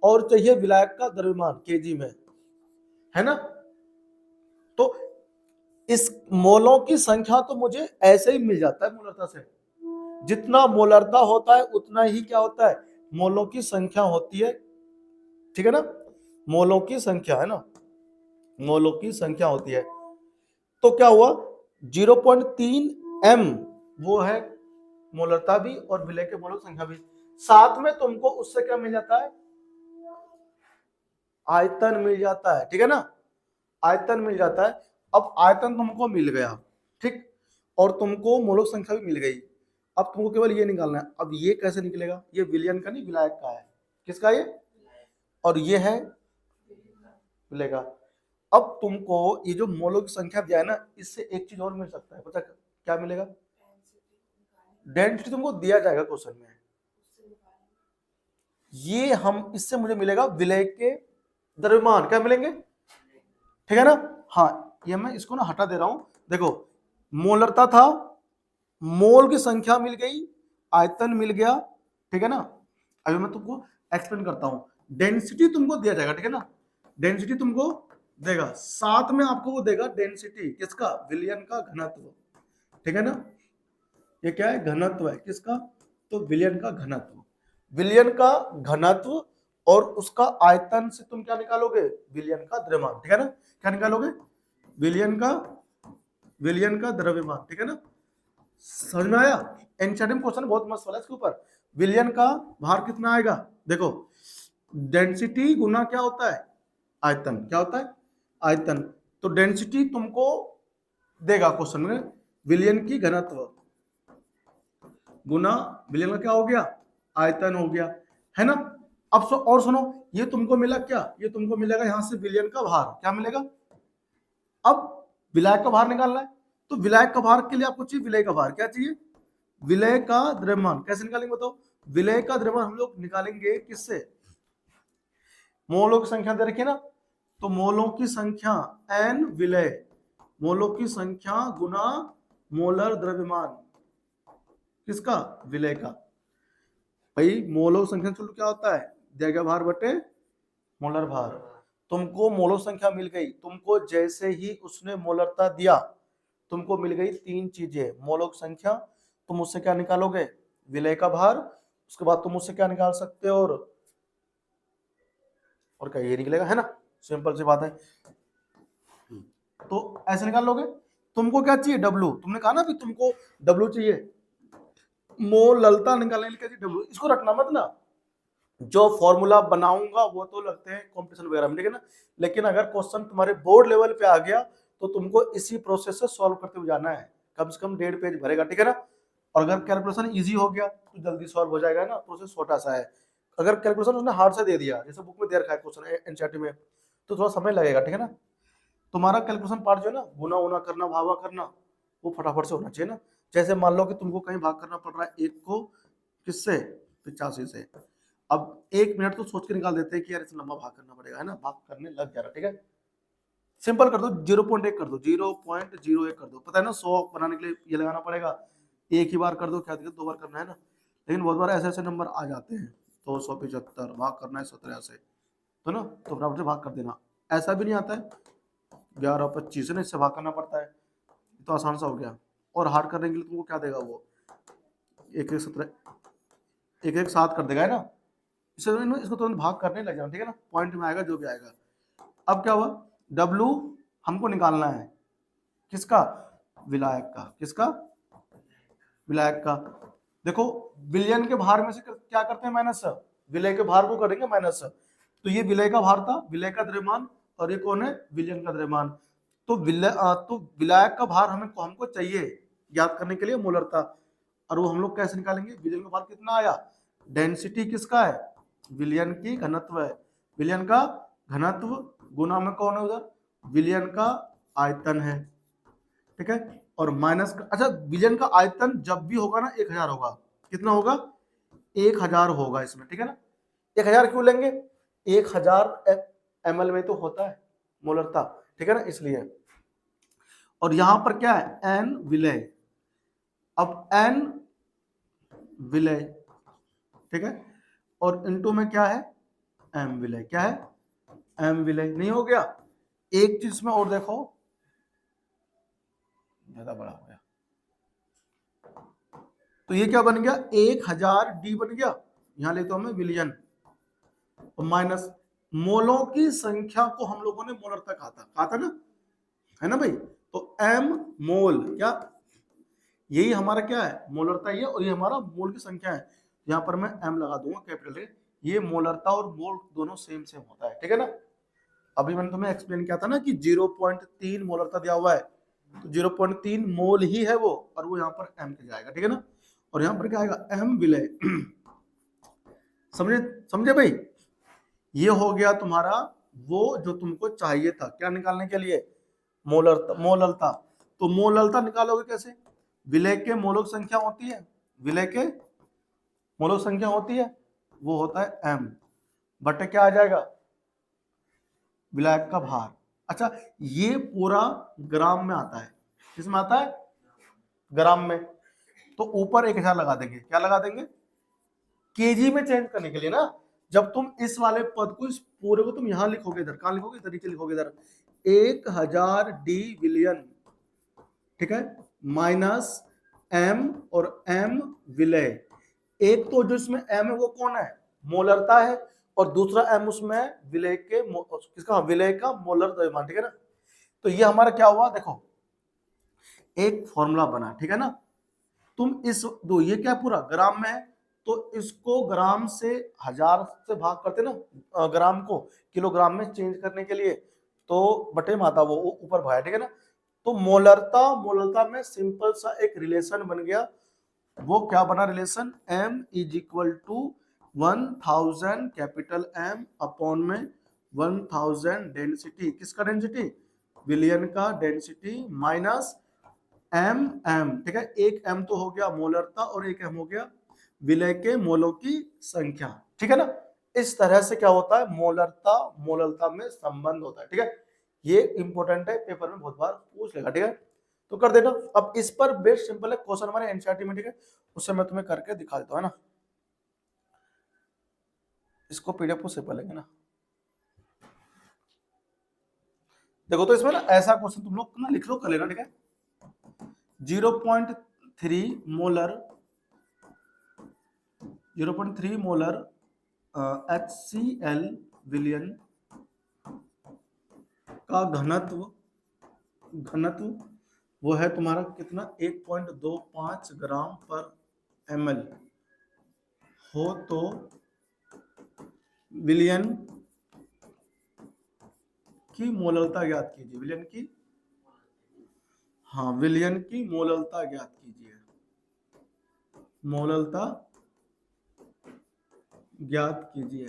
और चाहिए विलायक का द्रव्यमान केजी में, है ना। तो इस मोलों की संख्या तो मुझे ऐसे ही मिल जाता है मोलरता से, जितना मोलरता होता है उतना ही क्या होता है, मोलों की संख्या होती है, ठीक है ना, मोलों की संख्या, है ना, मोलों की संख्या होती है। तो क्या हुआ, 0.3 m वो है मोलरता भी और विलय के मोलों की संख्या भी, साथ में तुमको उससे क्या मिल जाता है, आयतन मिल जाता है, ठीक है ना, आयतन मिल जाता है। अब आयतन तुमको मिल गया, ठीक, और तुमको मोलक संख्या भी मिल गई। अब तुमको केवल ये निकालना है। अब ये कैसे निकलेगा? ये विलयन का नहीं, विलायक का है। किसका ये? और ये है विलय का। अब तुमको ये जो मोलों की संख्या दिया है ना, इससे एक चीज और मिल सकता है, पता क्या मिलेगा? डेंसिटी तुमको दिया जाएगा क्वेश्चन में, ये हम इससे मुझे मिलेगा विलय के द्रव्यमान। क्या मिलेंगे? ठीक है ना? हाँ, ये मैं इसको ना हटा दे रहा हूं। देखो, मोलरता था, मोल की संख्या मिल गई, आयतन मिल गया, ठीक है ना? अभी मैं तुमको एक्सप्लेन करता हूं। डेंसिटी तुमको दिया जाएगा, ठीक है ना? डेंसिटी तुमको देगा, साथ में आपको वो देगा डेंसिटी किसका? विलयन का घनत्व, ठीक है ना? ये क्या है? घनत्व है। किसका? तो विलयन का घनत्व। विलयन का घनत्व और उसका आयतन से तुम क्या निकालोगे? विलयन का द्रव्यमान, ठीक है ना? क्या निकालोगे? विलयन का द्रव्यमान, ठीक है ना? समझ में आया? एनसीईआरटी क्वेश्चन बहुत मस्त वाला है इसके ऊपर। विलयन का भार कितना आएगा? देखो, डेंसिटी गुना क्या होता है? आयतन। क्या होता है? आयतन। तो डेंसिटी तुमको देगा क्वेश्चन में, विलयन की घनत्व गुना विलयन का क्या हो गया? आयतन हो गया, है ना? अब और सुनो, ये तुमको मिला क्या? ये तुमको मिलेगा यहां से विलयन का भार। क्या मिलेगा? अब विलायक का भार निकालना है, तो विलायक का भार के लिए आपको चाहिए विलय का भार। क्या चाहिए? विलय का द्रव्यमान। कैसे निकालेंगे बताओ? विलय का द्रव्यमान हम लोग निकालेंगे किससे? मोलों की संख्या दे रखी है ना, तो मोलों की संख्या n विलय, मोलों की संख्या गुना मोलर द्रव्यमान। किसका? विलय का। भाई मोलों संख्या चलो क्या होता है? दिया गया भार बटे मोलर भार। तुमको मोलों संख्या मिल गई, तुमको जैसे ही उसने मोलरता दिया तुमको मिल गई तीन चीजें। मोलों की संख्या, तुम उससे क्या निकालोगे? विलय का भार। उसके बाद तुम उससे क्या निकाल सकते हो? और क्या ये निकलेगा, है ना? सिंपल सी बात है। तो ऐसे निकाल लोगे। तुमको क्या चाहिए? डब्लू। तुमने कहा ना भी तुमको डब्लू चाहिए, मोललता निकालने के लिए क्या चाहिए? डब्लू। इसको रखना मत ना, जो फॉर्मूला बनाऊंगा वो तो लगते हैं कॉम्पिटिशन वगैरह में, ठीक है ना? लेकिन अगर क्वेश्चन तुम्हारे बोर्ड लेवल पे आ गया तो तुमको इसी प्रोसेस से सॉल्व करते हुए जाना है। कम से कम 1.5 पेज भरेगा, ठीक है ना? और अगर कैलकुलेशन इजी हो गया तो जल्दी सॉल्व हो जाएगा ना, प्रोसेस छोटा सा है। अगर कैलकुलेशन उसने हार्ड से दे दिया, जैसे बुक में दे रखा है क्वेश्चन एनसीईआरटी में, तो थोड़ा समय लगेगा, ठीक है ना? तुम्हारा कैलकुलेशन पार्ट जो है ना, गुना उना करना, भागा करना, वो फटाफट से होना चाहिए ना। जैसे मान लो कि तुमको कहीं भाग करना पड़ रहा है एक को, किससे? 85 से। अब 1 मिनट तो सोच के निकाल देते हैं कि यार इतना लंबा भाग करना पड़ेगा, है ना? भाग करने लग जा रहा, ठीक है? सिंपल कर दो, 0.1 कर दो, 0.01 कर दो। पता है ना, 100 बनाने के लिए ये लगाना पड़ेगा। एक ही बार कर दो, क्या दिक्कत? 2 बार करना है ना? लेकिन बहुत बार ऐसे ऐसे नंबर आ जाते हैं, 275 भाग करना है 17 से, तो ना तो फटाफट से भाग कर देना। ऐसा भी नहीं आता है 11-25 ने, इससे भाग करना पड़ता है। तो आसान सा हो गया। और हार्ड करने के लिए तुमको क्या देगा वो? 1-1-17, 1-1-7 कर देगा, है ना? इसको तुरंत भाग करने लग जाना, ठीक है ना? पॉइंट में आएगा जो भी आएगा। अब क्या हुआ? डब्लू हमको निकालना है किसका? विलायक का। किसका? विलायक का। देखो, विलयन के भार में से क्या करते हैं? माइनस। विलय के भार को करेंगे माइनस। तो ये विलय का भार था, विलय का द्रव्यमान, और ये कौन है? विलयन का द्रव्यमान। तो विलायक का भार हमको चाहिए ज्ञात करने के लिए मोलरता, और वो हम लोग कैसे निकालेंगे? विलयन का भार कितना आया? डेंसिटी किसका है? विलयन की घनत्व है। विलयन का घनत्व गुना में कौन है उधर? विलयन का आयतन है, ठीक है? और माइनस का, अच्छा, विलयन का आयतन जब भी होगा ना 1000 होगा। कितना होगा? 1000 होगा इसमें, ठीक है ना? 1000 क्यों लेंगे? 1000 ml में तो होता है मोलरता, ठीक है ना? इसलिए। और यहां पर क्या है? n विलय। अब n विलय, ठीक है? और इनटू में क्या है? m विलय। क्या है? m विलय। नहीं हो गया? एक चीज में और देखो, ज्यादा बड़ा हो गया, तो ये क्या बन गया? 1000 d बन गया। यहां ले तो हमें विलयन, माइनस मोलों की संख्या को हम लोगों ने मोलरता कहा था ना, है ना भाई? तो m मोल, क्या यही हमारा क्या है? मोलरता ही है, और ये हमारा मोल की संख्या है। यहाँ पर मैं m लगा दूंगा कैपिटल। ये मोलरता और मोल दोनों सेम सेम होता है, ठीक है ना? अभी मैंने तुम्हें एक्सप्लेन किया था ना कि 0.3 मोलरता दिया हुआ है, तो 0.3 मोल ही है वो, और वो यहाँ पर m के जाएगा, ठीक है ना। और यहाँ पर क्या आएगा, m विलय। समझे समझे भाई, ये हो गया तुम्हारा वो जो तुमको चाहिए था क्या निकालने के लिए, मोललता। तो मोललता निकालोगे कैसे, विलय के मोलक संख्या होती है, विलय के मोलक संख्या होती है, वो होता है m बटे क्या आ जाएगा, विलायक का भार। अच्छा, ये पूरा ग्राम में आता है, किसमें आता है, ग्राम में। तो ऊपर 1000 लगा देंगे, क्या लगा देंगे, केजी में चेंज करने के लिए ना। जब तुम इस वाले पद को, इस पूरे को तुम यहां लिखोगे, इधर कहां लिखोगे, इधर नीचे लिखोगे, इधर 1000 डी विलियन, ठीक है, माइनस m और m विलय। एक तो जो इसमें m है वो कौन है, मोलरता है, और दूसरा m उसमें विलय के किसका, विलय का मोलर द्रव्यमान, ठीक है ना। तो ये हमारा क्या हुआ, देखो एक फॉर्मूला बना, ठीक है ना। तुम इस दो, ये क्या पूरा ग्राम में है, तो इसको ग्राम से 1000 से भाग करते ना, ग्राम को किलोग्राम में चेंज करने के लिए, तो बटे माता वो ऊपर भाया, ठीक है ना। तो मोलरता में सिंपल सा एक रिलेशन बन गया, वो क्या बना relation, m is equal to 1000 capital M upon में 1000 डेंसिटी, किसका डेंसिटी, विलियन का डेंसिटी, माइनस m, ठीक है, एक m तो हो गया मोलरता और एक m हो गया विलय के मोलों की संख्या, ठीक है ना। इस तरह से क्या होता है, मोलरता में संबंध होता है, ठीक है। ये इंपॉर्टेंट है, पेपर में बहुत बार पूछ लेगा, ठीक है। तो कर देना। अब इस पर बेस्ट सिंपल है क्वेश्चन हमारे एनसीईआरटी में, ठीक है, उससे मैं तुम्हें करके दिखा देता हूं, है ना। इसको पीडीएफ को सेव कर लेंगे ना। देखो, तो इसमें ना ऐसा क्वेश्चन तुम लोग ना लिख लो, कर लेना, ठीक है। 0.3 मोलर 0.3 मोलर HCl विलियन का घनत्व वो है तुम्हारा कितना, 1.25 ग्राम पर ml हो, तो विलियन की मोलरता ज्ञात कीजिए, विलियन की, हाँ विलियन की मोलरता ज्ञात कीजिए, मोलरता ज्ञात कीजिए,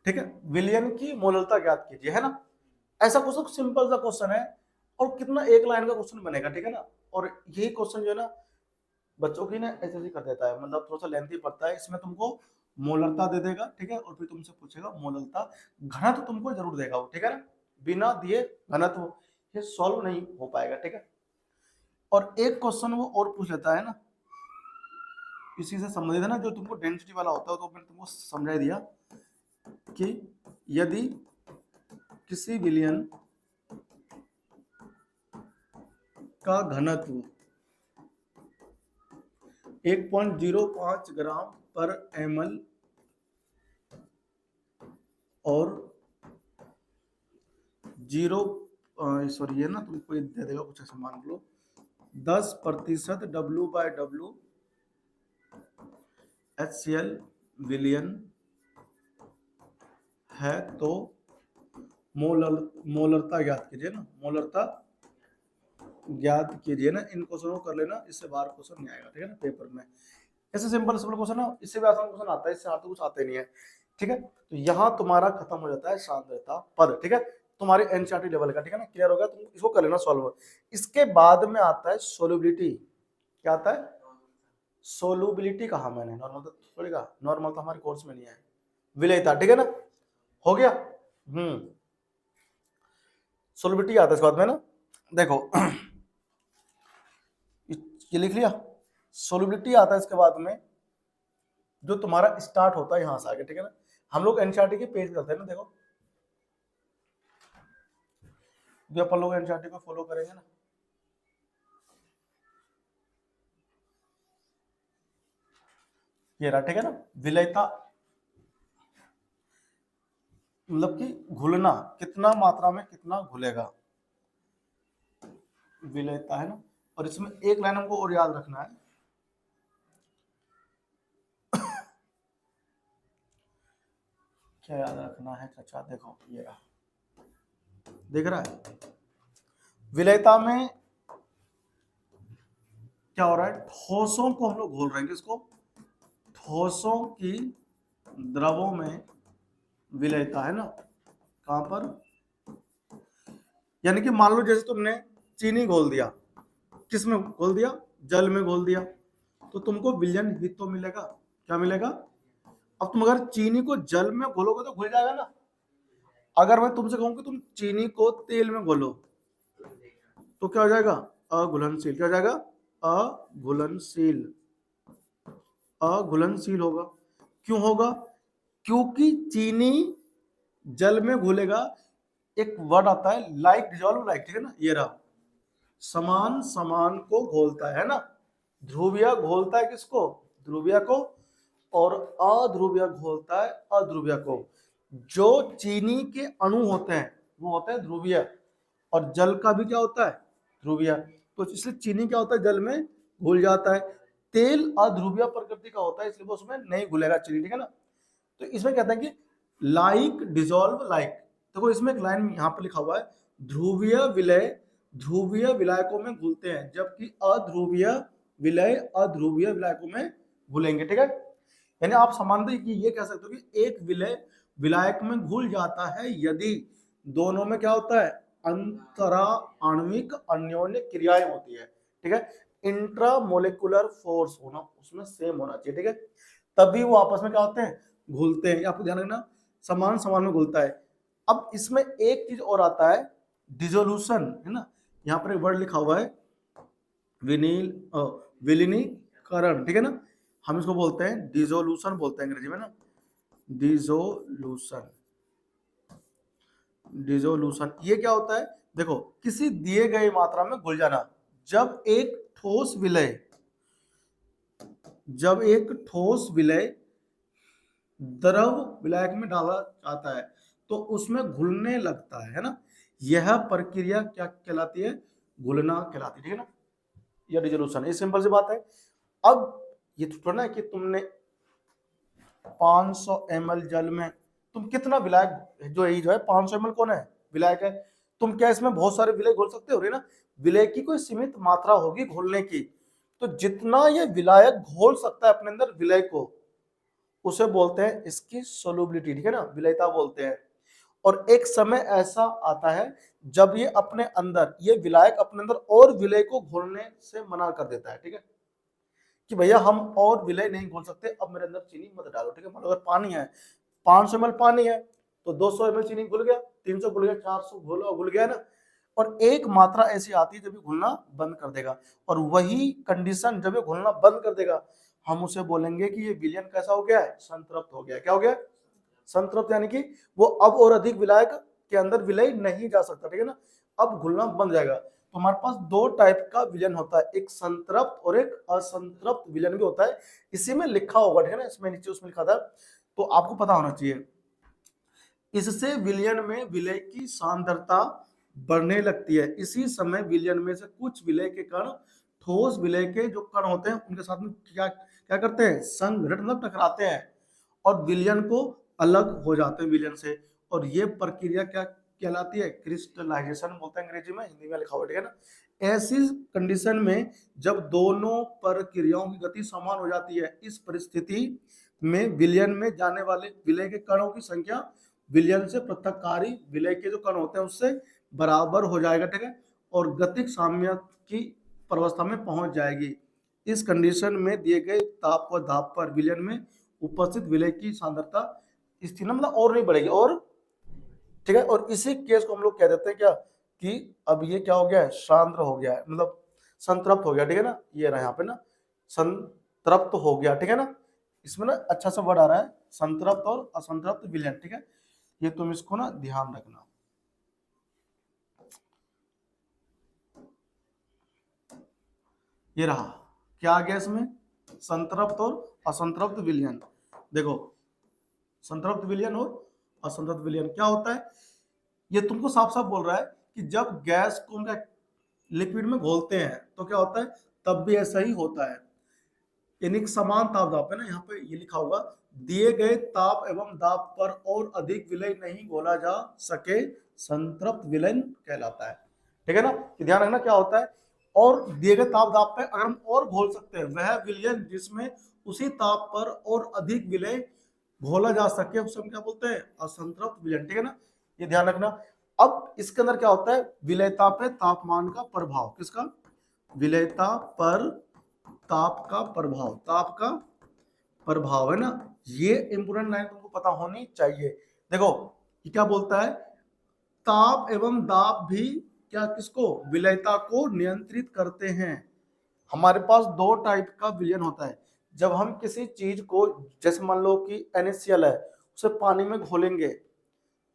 ठीक है, विलियन की मोलरता ज्ञात कीजिए, है ना। ऐसा क्वेश्चन सिंपल सा क्वेश्चन है, और कितना एक लाइन का क्वेश्चन बनेगा, ठीक है ना। और यही क्वेश्चन जो है ना बच्चों की ना ऐसे कर देता है, मतलब थोड़ा सा लेंथी पड़ता है, इसमें तुमको मोलरता दे देगा, ठीक है, और फिर तुमसे पूछेगा मोलरता, घनत्व तुमको जरूर देगा वो, ठीक है ना। बिना दिए घनत्व ये सॉल्व नहीं हो पाएगा, ठीक है। और एक क्वेश्चन वो और पूछ लेता है ना, इसी से संबंधित है ना, जो तुमको डेंसिटी वाला होता है, तो मैंने तुमको समझा दिया कि यदि किसी विलियन का घनत्व 1.05 ग्राम पर ml और 0 ये ना तुमको दे देगा कुछ ऐसा, मान लो 10% W/W HCl विलियन है, तो मोलरता ज्ञात कीजिए ना, मोलरता ज्ञात कीजिए ना। इन क्वेश्चनों को कर लेना, इससे बाहर क्वेश्चन नहीं आएगा, ठीक है ना, पेपर में। ऐसे सिंपल क्वेश्चन ना, इससे भी आसान क्वेश्चन आता है, इससे हार्ड तो कुछ आते नहीं है, ठीक है। तो यहाँ तुम्हारा खत्म हो जाता है सांद्रता पद, ठीक है, तुम्हारे एनसीईआरटी लेवल का, ठीक है ना, क्लियर हो गया। तुम इसको कर लेना सॉल्व। इसके बाद में आता है सोल्युबिलिटी। क्या आता है, सोल्युबिलिटी कहा मैंने, नॉर्मल तो थोड़ी कहा, नॉर्मल तो हमारे कोर्स में नहीं है, विलयता, ठीक है ना, हो गया। सोल्युबिलिटी आता है इसके बाद में ना, देखो ये लिख लिया, सोल्युबिलिटी आता है इसके बाद में, जो तुम्हारा स्टार्ट होता है यहां से आगे, ठीक है ना। हम लोग एनसीईआरटी के पेज करते हैं ना, देखो जो अपन लोग एनसीईआरटी को फॉलो करेंगे ना, ये रहा, ठीक है ना, विलयता मतलब कि घुलना, कितना मात्रा में कितना घुलेगा, विलयता, है ना। और इसमें एक लाइन हमको और याद रखना है, क्या याद रखना है चाचा? देखो ये रहा, देख रहा है विलेयता में क्या हो रहा है, ठोसों को हम लोग घोल रहे हैं, किसको? ठोसों की द्रवों में विलेयता है ना, कहां पर? यानी कि मान लो जैसे तुमने चीनी घोल दिया, किस में घोल दिया? जल में घोल दिया, तो तुमको विलयन हित तो मिलेगा। क्या मिलेगा? अब तुम अगर चीनी को जल में घोलोगे तो घुल जाएगा ना। अगर मैं तुमसे कहूं कि तुम चीनी को तेल में घोलो तो क्या हो जाएगा? अघुलनशील। क्या हो जाएगा? अघुलनशील। अघुलनशील होगा। क्यों होगा? क्योंकि चीनी जल में घुलेगा, एक वर्ड आता है लाइक डिजॉल्व लाइक, ठीक है ना, ये रहा, समान समान को घोलता है ना। ध्रुवीय घोलता है किसको? ध्रुवीय को, और अध्रुवीय घोलता है अध्रुवीय को। जो चीनी के अणु होते हैं वो होते हैं ध्रुवीय, और जल का भी क्या होता है? ध्रुवीय। तो इसलिए चीनी क्या होता है? जल में घुल जाता है। तेल अध्रुवीय प्रकृति का होता है, इसलिए वो उसमें नहीं घुलेगा चीनी, ठीक है ना। तो इसमें कहते हैं कि लाइक डिजॉल्व लाइक। देखो इसमें एक लाइन यहाँ पर लिखा हुआ है, ध्रुवीय विलय ध्रुवीय विलायकों में घुलते हैं, जबकि अध्रुवीय विलय अध्रुवीय विलायकों में घुलेंगे, ठीक है। यानी आप सामान्यतः ये कह सकते हो कि एक विलय विलायक में घुल जाता है यदि दोनों में क्या होता है? अंतरा आणविक अन्योन्य क्रियाएं होती है, ठीक है। इंट्रामोलिकुलर फोर्स होना उसमें सेम होना चाहिए, ठीक है, तभी वो आपस में क्या होते हैं? घुलते हैं। आपको ध्यान रखना, समान समान में घुलता है। अब इसमें एक चीज और आता है, डिसोल्यूशन, है ना। यहाँ पर एक वर्ड लिखा हुआ है विलीनीकरण, ठीक है ना। हम इसको बोलते हैं डिसोल्यूशन, बोलते हैं अंग्रेजी में ना, डिसोल्यूशन। डिसोल्यूशन ये क्या होता है? देखो, किसी दिए गए मात्रा में घुल जाना। जब एक ठोस विलय द्रव विलायक में डाला जाता है तो उसमें घुलने लगता है ना। यह प्रक्रिया क्या कहलाती है? घुलना कहलाती है, ठीक है ना। यह डिसोल्यूशन, ये सिंपल सी बात है। अब ये थोड़ा ना कि तुमने 500 ml जल में तुम कितना विलायक, जो है 500 ml कौन है? विलायक है। तुम क्या इसमें बहुत सारे विलय घोल सकते हो? ना, विलय की कोई सीमित मात्रा होगी घोलने की। तो जितना ये विलायक घोल सकता है अपने अंदर विलय को, उसे बोलते हैं इसकी सोलुबिलिटी, ठीक है ना, विलयता बोलते हैं। और एक समय ऐसा आता है जब ये अपने अंदर, ये विलायक अपने अंदर और विलय को घोलने से मना कर देता है, ठीक है, कि भैया हम और विलय नहीं घोल सकते, अब मेरे अंदर चीनी मत डालो, ठीक है। मतलब अगर पानी है, 500 ml पानी है, तो 200 ml चीनी घुल गया, 300 घुल गया, 400 घुल गया ना। और एक मात्रा ऐसी आती है जब ये घुलना बंद कर देगा, और वही कंडीशन जब ये घुलना बंद कर देगा, हम उसे बोलेंगे कि ये विलयन कैसा हो गया है? संतृप्त हो गया। क्या हो गया? संतृप्त, यानी कि वो अब और अधिक विलायक के अंदर विलय नहीं जा सकता, ठीक है ना, अब घुलना बंद जाएगा। तो हमारे पास दो टाइप का विलयन होता है, एक संतृप्त और एक असंतृप्त विलयन भी होता है। इसी में लिखा होगा, ठीक है ना, इसमें नीचे उसमें लिखा था, तो आपको पता होना चाहिए। इससे विलयन में विलय की सांद्रता बढ़ने लगती है। इसी समय विलयन में से कुछ विलय के कण ठोस विलय के जो कण होते हैं उनके साथ में क्या क्या करते हैं? संघटन, मतलब टकराते हैं, और विलयन को अलग हो जाते हैं विलयन से। और ये प्रक्रिया क्या कहलाती है? क्रिस्टलाइजेशन बोलते हैं अंग्रेजी में, हिंदी में लिखा हुआ, ठीक है ना। ऐसी कंडीशन में जब दोनों प्रक्रियाओं की गति समान हो जाती है, इस परिस्थिति में विलयन में जाने वाले विलय के कणों की संख्या विलयन से पृथककारी विलय के जो कण होते हैं उससे बराबर हो जाएगा, ठीक है, और गतिक साम्य की प्रावस्था में पहुंच जाएगी। इस कंडीशन में दिए गए ताप व दाब पर विलयन में उपस्थित विलय की सांद्रता स्थिर, मतलब और नहीं बढ़ेगी, और ठीक है। और इसी केस को हम लोग कह देते हैं क्या, कि अब ये क्या हो गया है? सांद्र हो गया है, मतलब संतृप्त हो गया, ठीक है ना। ये रहा यहाँ पे ना, संतृप्त हो गया, ठीक है ना। इसमें ना अच्छा सा वर्ड आ रहा है, संतृप्त और असंतृप्त विलयन, ठीक है। ये तुम इसको ना ध्यान रखना। ये रहा, क्या आ गया इसमें? संतृप्त और असंतृप्त विलयन। देखो, संतृप्त विलयन और असंतृप्त विलयन क्या होता है, ये तुमको साफ साफ बोल रहा है कि जब गैस को हम लिक्विड में घोलते हैं तो क्या होता है, तब भी ऐसा ही होता है। यानी कि समान ताप दाब है ना, यहाँ पे ये लिखा होगा दिए गए ताप एवं दाब पर और अधिक विलय नहीं घोला जा सके संतृप्त विलयन कहलाता है। ठीक है ना, ध्यान रखना क्या होता है, और दिए गए ताप दाब पे अगर हम और घोल सकते हैं वह विलयन जिसमें उसी ताप पर और अधिक विलय घोला जा सके उसे हम क्या बोलते हैं, असंतृप्त विलयन। ठीक है ना, ये ध्यान रखना। अब इसके अंदर क्या होता है, विलयता पे तापमान का प्रभाव, किसका, विलयता पर ताप का प्रभाव, ताप का प्रभाव है ना, ये इंपोर्टेंट लाइन तुमको पता होनी चाहिए। देखो ये क्या बोलता है, ताप एवं दाब भी क्या किसको, विलयता को नियंत्रित करते हैं। हमारे पास दो टाइप का विलयन होता है, जब हम किसी चीज को, जैसे मान लो कि NaCl है, उसे पानी में घोलेंगे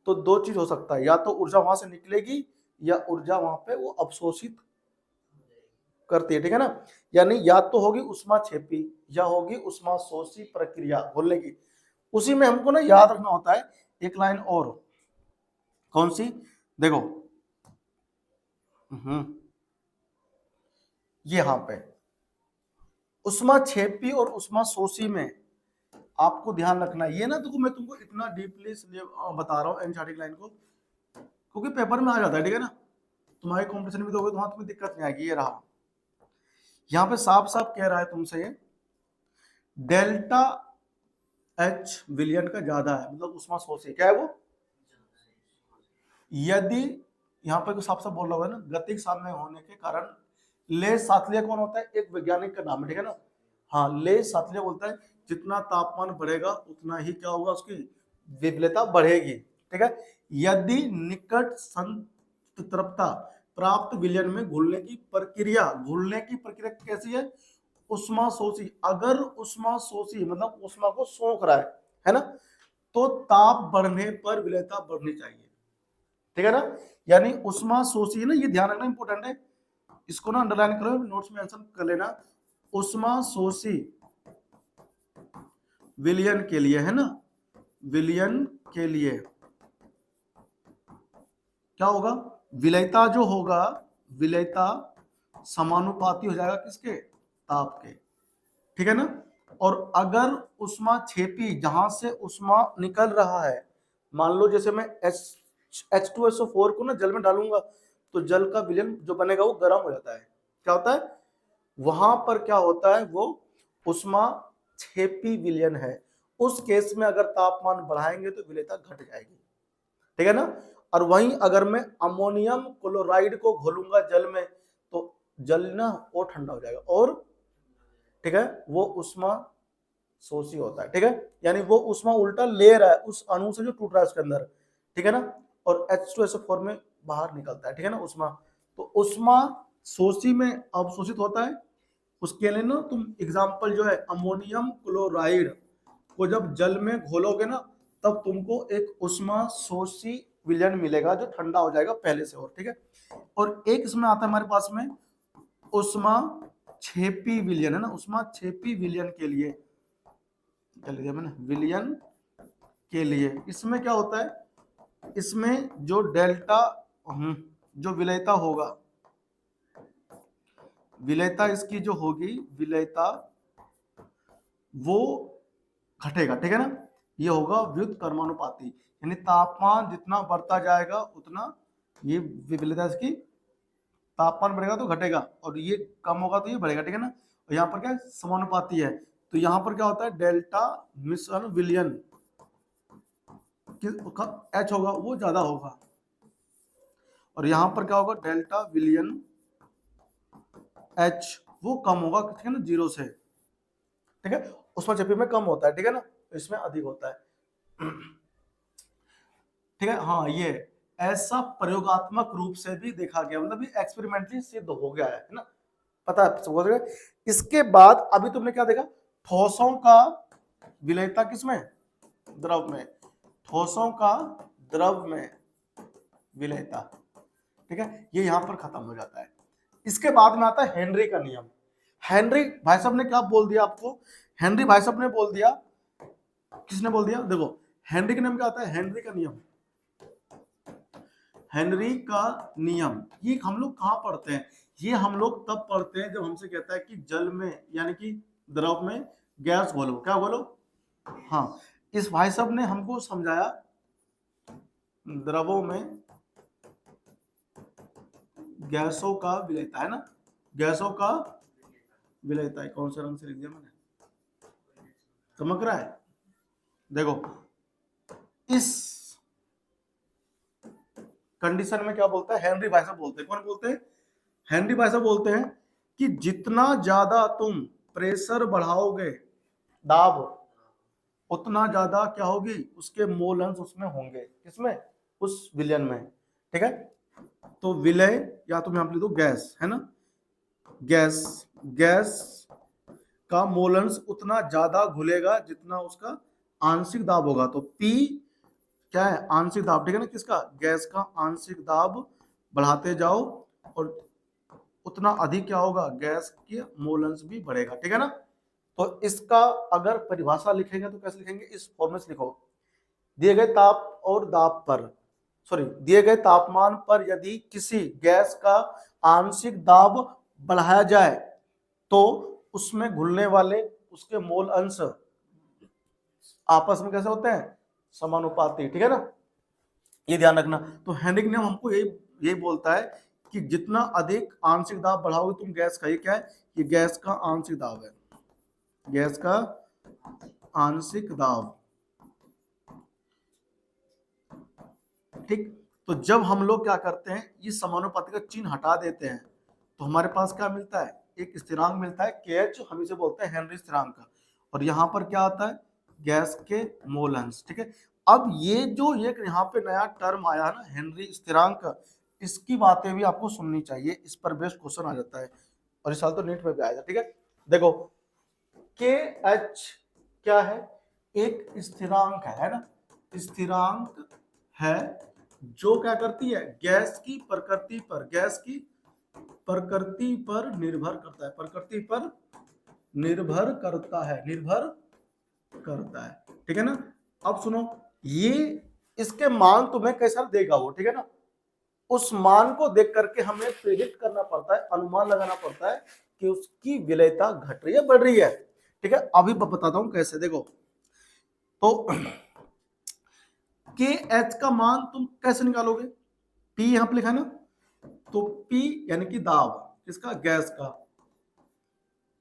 तो दो चीज हो सकता है, या तो ऊर्जा वहां से निकलेगी या ऊर्जा वहां पे वो अवशोषित करती है। ठीक है ना, यानी या तो होगी उष्माक्षेपी या होगी उष्माशोषी प्रक्रिया घोलने की। उसी में हमको ना याद रखना होता है एक लाइन और, कौन सी, देखो ये यहां पे उष्माक्षेपी और उष्माशोषी में आपको ध्यान रखना है। ये ना देखो मैं तुमको इतना डीपली इसलिए बता रहा हूँ एनसीईआरटी लाइन को, क्योंकि पेपर में आ जाता है। ठीक है ना, तुम्हारे कॉम्पिटिशन में दोगे तो वहां तुम्हें दिक्कत नहीं आएगी। ये रहा, यहाँ पे साफ साफ कह रहा है तुमसे डेल्टा एच विलयन का ज्यादा है, मतलब उष्माशोषी क्या है वो, यदि यहाँ पे साफ साफ बोल रहा है ना, गतिक साम्य होने के कारण ले सातलिया कौन होता है, एक वैज्ञानिक का नाम है। ठीक है ना, हाँ ले सातलिया बोलता है जितना तापमान बढ़ेगा उतना ही क्या होगा, उसकी विलयता बढ़ेगी। ठीक है, यदि निकट संतृप्तता प्राप्त विलयन में घुलने की प्रक्रिया कैसी है, उष्माशोषी। अगर उष्माशोषी मतलब उष्मा को सोख रहा है ना, तो ताप बढ़ने पर विलयता बढ़नी चाहिए। ठीक है ना, यानी उष्माशोषी ना, ये ध्यान रखना इंपॉर्टेंट है, इसको ना अंडरलाइन करो, नोट्स में आंसर कर लेना। उष्माशोषी विलयन के लिए है ना, विलयन के लिए क्या होगा, विलयता जो होगा, विलयता समानुपाती हो जाएगा किसके, ताप के। ठीक है ना, और अगर उष्माक्षेपी जहां से उष्मा निकल रहा है, मान लो जैसे मैं H2SO4 को ना जल में डालूंगा तो जल का विलयन जो बनेगा वो गर्म हो जाता है। क्या होता है वहां पर, क्या होता है वो उष्माक्षेपी विलयन है। उस केस में अगर तापमान बढ़ाएंगे तो विलयता घट जाएगी। ठीक है ना, और वहीं अगर मैं अमोनियम क्लोराइड को घोलूंगा जल में तो जल ना वो ठंडा हो जाएगा, और ठीक है वो उष्मा शोषी होता है। ठीक है, यानी वो उष्मा उल्टा ले रहा है उस अणु से जो टूट रहा है उसके अंदर। ठीक है ना, और H2SO4 में बाहर निकलता है। ठीक है ना, उष्मा, तो उष्मा शोषी में अवशोषित होता है। उसके लिए ना तुम एग्जाम्पल जो है अमोनियम क्लोराइड को जब जल में घोलोगे ना तब तुमको एक उष्मा शोषी विलयन मिलेगा जो ठंडा हो जाएगा पहले से। और ठीक है, और एक इसमें आता है हमारे पास में उष्मा क्षेपी विलयन है ना, उष्मा क्षेपी विलयन के लिए क्या लिखा मैंने, विलयन के लिए इसमें क्या होता है, इसमें जो डेल्टा जो विलयता होगा, विलयता इसकी जो होगी, विलयता वो घटेगा। ठीक है ना, ये होगा व्युत्क्रमानुपाती, यानी तापमान जितना बढ़ता जाएगा उतना ये विलयता इसकी, तापमान बढ़ेगा तो घटेगा और ये कम होगा तो ये बढ़ेगा। ठीक है ना, और यहाँ पर क्या समानुपाती है, तो यहाँ पर क्या होता है डेल्टा मिश्रण विलयन एच होगा वो ज्यादा होगा, और यहाँ पर क्या होगा डेल्टा विलयन एच वो कम होगा। ठीक है ना, 0 से। ठीक है, उसमें चपी में कम होता है। ठीक है ना, इसमें अधिक होता है। ठीक है, हाँ ये ऐसा प्रयोगात्मक रूप से भी देखा गया, मतलब ये एक्सपेरिमेंटली सिद्ध हो गया है ना, पता है। इसके बाद अभी तुमने क्या देखा, ठोसों का विलयता किसमें, द्रव में, ठोसों का द्रव में विलयता। ठीक है, ये यहां पर खत्म हो जाता है। इसके बाद में आता है हेनरी का नियम। हेनरी भाई साहब ने क्या बोल दिया आपको, हेनरी भाई साहब ने बोल दिया, किसने बोल दिया, देखो हेनरी का नियम क्या आता है, हेनरी का नियम, हेनरी का नियम ये हम लोग कहां पढ़ते हैं, ये हम लोग तब पढ़ते हैं जब हमसे कहता है कि जल में, यानी कि द्रव में गैस घोलो, क्या घोलो? हाँ, इस भाई साहब ने हमको समझाया द्रवों में गैसों का विलयता, है ना, गैसों का विलयता है। कौन से रंग से लिख दिया मैंने? चमक रहा है? देखो, इस कंडीशन में क्या बोलता है हेनरी भाई साहब बोलते हैं, कौन बोलते हैं? हेनरी भाई साहब बोलते हैं कि जितना ज्यादा तुम प्रेशर बढ़ाओगे, दाब, उतना ज्यादा क्या होगी, उसके मोल अंश उसमें होंगे, किसमें? उस विलयन में, ठीक है। तो विलय या तुम यहां पर लिख दो गैस, है ना, गैस, गैस का मोल अंश उतना ज्यादा घुलेगा जितना उसका आंशिक दाब होगा। तो P क्या है? आंशिक दाब, ठीक है ना, किसका? गैस का आंशिक दाब बढ़ाते जाओ और उतना अधिक क्या होगा, गैस के मोल अंश भी बढ़ेगा, ठीक है ना। तो इसका अगर परिभाषा लिखेंगे तो कैसे लिखेंगे? इस फॉर्म से लिखो, दिए गए ताप और दाब पर, सॉरी, दिए गए तापमान पर यदि किसी गैस का आंशिक दाब बढ़ाया जाए तो उसमें घुलने वाले उसके मोल अंश आपस में कैसे होते हैं? समानुपाती, ठीक है ना, ये ध्यान रखना। तो हेनरी नियम हमको यही बोलता है कि जितना अधिक आंशिक दाब बढ़ाओगे तुम गैस का, ये क्या है? ये गैस का आंशिक दाब है, गैस का आंशिक दाब, ठीक। तो जब हम लोग क्या करते हैं, इस समानुपाती का चिन्ह हटा देते हैं तो हमारे पास क्या मिलता है? एक स्थिरांक मिलता है KH, हम इसे बोलते हैं हेनरी स्थिरांक। और यहाँ पर क्या आता है? गैस के मोल अंश, ठीक है। अब ये जो एक यहाँ पे नया टर्म आया ना हेनरी स्थिरांक, इसकी बातें भी आपको सुननी चाहिए, इस पर बेस्ट क्वेश्चन आ जाता है और इस साल तो नीट में भी आएगा, ठीक है। देखो, KH क्या है? एक स्थिरांक है ना, स्थिरांक है जो क्या करती है? गैस की प्रकृति पर, गैस की प्रकृति पर निर्भर करता है, प्रकृति पर निर्भर करता है, निर्भर करता है, ठीक है ना। अब सुनो, ये इसके मान तुम्हें कैसा देगा वो, ठीक है ना, उस मान को देख करके हमें प्रेडिक्ट करना पड़ता है, अनुमान लगाना पड़ता है कि उसकी विलयता घट रही है बढ़ रही है, ठीक है। अभी बताता हूं कैसे, देखो। तो KH का मान तुम कैसे निकालोगे? P यहां पर लिखा है ना, तो P यानी कि दाब किसका? गैस का।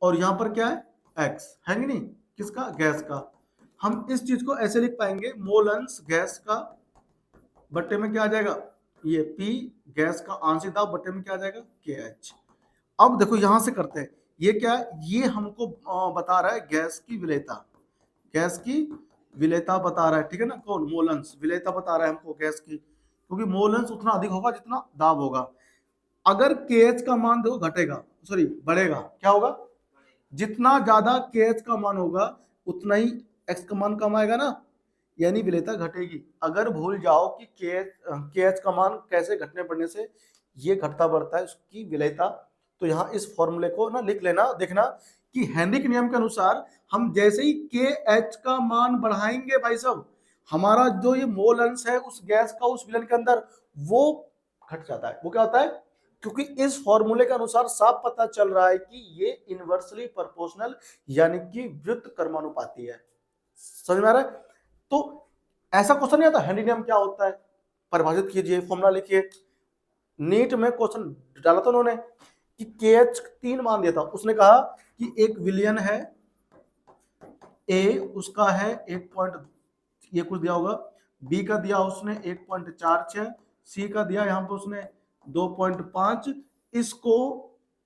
और यहां पर क्या है? X है कि नहीं, किसका? गैस का। हम इस चीज को ऐसे लिख पाएंगे, मोल अंश गैस का बट्टे में क्या आ जाएगा? ये P गैस का आंशिक दाब बट्टे में क्या आ जाएगा? KH। अब देखो यहां से करते हैं, ये क्या है? ये हमको बता रहा है गैस की विलेयता, गैस की विलेयता बता रहा है, ठीक है ना। कौन? मोल अंश विलेयता बता रहा है हमको गैस की, क्योंकि मोल अंश उतना अधिक होगा जितना दाब होगा। अगर KH का मान देखो घटेगा, सॉरी बढ़ेगा, क्या होगा? जितना ज्यादा KH का मान होगा उतना ही X का मान कम आएगा ना, यानी विलेयता घटेगी। अगर भूल जाओ कि KH का मान कैसे घटने पड़ने से ये घटता बढ़ता है उसकी विलेयता, तो यहाँ इस फॉर्मूले को ना लिख लेना, देखना कि हेनरी के नियम के अनुसार हम जैसे ही KH का मान बढ़ाएंगे भाई साहब, हमारा जो ये मोल अंश है उस गैस का उस विलयन के अंदर वो घट जाता है। वो क्या होता है? क्योंकि इस फॉर्मूले के अनुसार साफ पता चल रहा है कि ये इनवर्सली प्रोपोर्शनल यानी कि व्युत्क्रमानुपाती कर्मानुपाती है। समझ में आ रहा है? तो ऐसा क्वेश्चन नहीं आता हेनरी नियम क्या होता है, परिभाषित कीजिए, फॉर्मूला लिखिए। नीट में क्वेश्चन डाला था उन्होंने कि KH 3 मान दिया था, उसने कहा कि एक विलियन है A, उसका है 1 पॉइंट ये कुछ दिया होगा, B का दिया उसने 1.46, C का दिया यहाँ पे उसने 2.5। इसको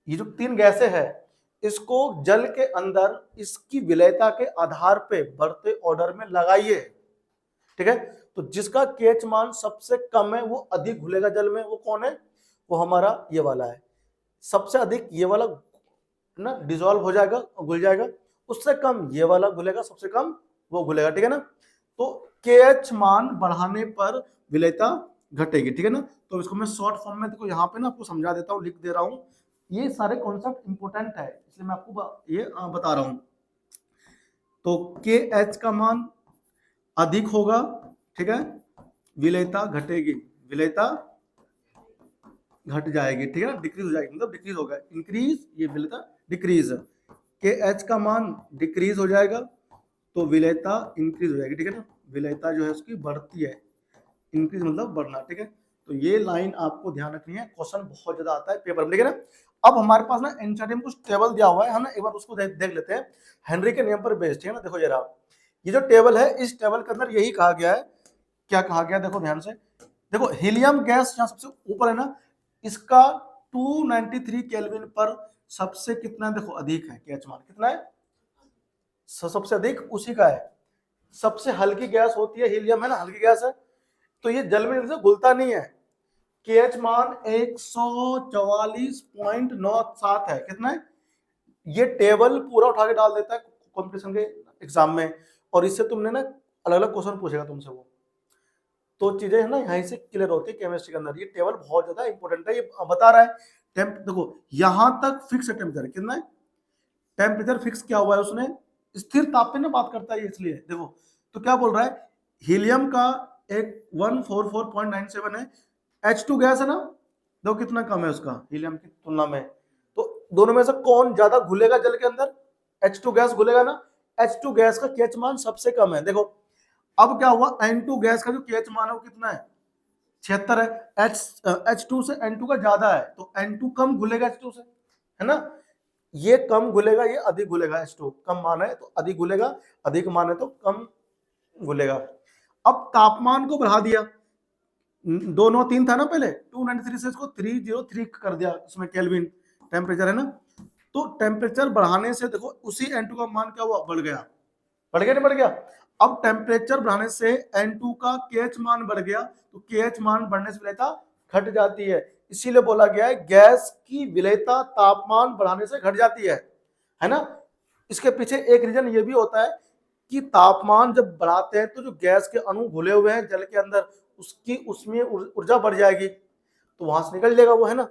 ये जो 3 गैसें है इसको जल के अंदर इसकी विलेयता के आधार पे बढ़ते ऑर्डर में लगाइए, ठीक है। तो जिसका KH मान सबसे कम है वो अधिक घुलेगा जल में, वो कौन है? वो हमारा ये वाला है, सबसे अधिक ये वाला ना डिसॉल्व हो जाएगा, घुल जाएगा। उससे कम ये वाला घुलेगा, सबसे कम वो घुलेगा, ठीक है ना। तो KH मान बढ़ाने पर विलेयता घटेगी, ठीक है ना। तो इसको मैं शॉर्ट फॉर्म में देखो यहाँ पे ना आपको समझा देता हूँ, लिख दे रहा हूँ, ये सारे कॉन्सेप्ट इंपोर्टेंट है इसलिए मैं आपको ये बता रहा हूँ। तो KH का मान अधिक होगा, ठीक है, विलेयता घटेगी, विलेयता घट जाएगी, ठीक है ना, डिक्रीज हो जाएगी, मतलब डिक्रीज होगा, इंक्रीज ये विलेयता डिक्रीज। के एच का मान डिक्रीज हो जाएगा तो विलेयता इंक्रीज हो जाएगी, ठीक है ना। विलेयता जो है उसकी बढ़ती है, इंक्रीज मतलब बढ़ना, ठीक है। तो ये लाइन आपको ध्यान रखनी है, क्वेश्चन बहुत ज्यादा आता है पेपर में, ठीक है ना। अब हमारे पास ना एनसीईआरटी में कुछ टेबल दिया हुआ है, हम ना एक बार उसको देख लेते हैं, हेनरी के नियम पर बेस्ड, ठीक है ना। देखो जरा, ये जो टेबल है, इस टेबल के अंदर यही कहा गया है, क्या कहा गया, देखो ध्यान से। देखो हीलियम गैस यहाँ सबसे ऊपर है ना, इसका 293 केल्विन पर सबसे कितना, देखो अधिक है, केएच मान कितना है, सबसे अधिक उसी का है। सबसे हल्की गैस होती है हीलियम, है ना, हल्की गैस है, तो ये जल में जल्दी से घुलता नहीं है। केएच मान 144.97 है, कितना है, ये टेबल पूरा उठा के डाल देता है कंपटीशन के एग्जाम में, और इससे तुमने ना अलग अलग क्वेश्चन पूछेगा तुमसे वो, तो चीजें है ना यहीं से क्लियर होती है केमिस्ट्री के अंदर। ये टेबल बहुत ज्यादा इंपॉर्टेंट है, ये बता रहा है देखो यहां तक फिक्स टेम्परेचर कितना है, टेम्परेचर फिक्स क्या हुआ है उसने, स्थिर तापमान में बात करता है इसलिए। देखो तो क्या बोल रहा है, हीलियम का एक 144.97 है, H2 गैस है ना, देखो कितना कम है उसका हीलियम की तुलना में। तो दोनों में से कौन ज्यादा घुलेगा जल के अंदर, H2 गैस घुलेगा ना। H2 गैस का केएच मान सबसे कम है। देखो अब क्या हुआ, N2 गैस का जो केएच मान है वो कितना है, 76 है। H2 से N2 का ज्यादा है, तो N2 कम घुलेगा H2 से, है ना। ये कम घुलेगा, ये अधिक घुलेगा, H2 कम मान है तो अधिक घुलेगा, अधिक मान है तो कम घुलेगा। अब तापमान को बढ़ा दिया, 293 था ना पहले, 293 से इसको 303 कर दिया, उसमें केल्विन टेम्परेचर है ना। तो टेम्परेचर बढ़ाने से देखो उसी N2 का मान क्या हुआ, बढ़ गया, बढ़ गया नहीं बढ़ गया। अब टेम्परेचर बढ़ाने से N2 का केएच मान बढ़ गया, तो केएच मान बढ़ने से विलेयता घट जाती है। इसीलिए बोला गया है गैस की विलेयता तापमान बढ़ाने से घट जाती है ना। इसके पीछे एक रीजन ये भी होता है कि तापमान जब बढ़ाते हैं तो जो गैस के अणु घुले हुए हैं जल के अंदर, उसकी उसमें ऊर्जा बढ़ जाएगी, तो वहां से निकल जाएगा वो, है ना।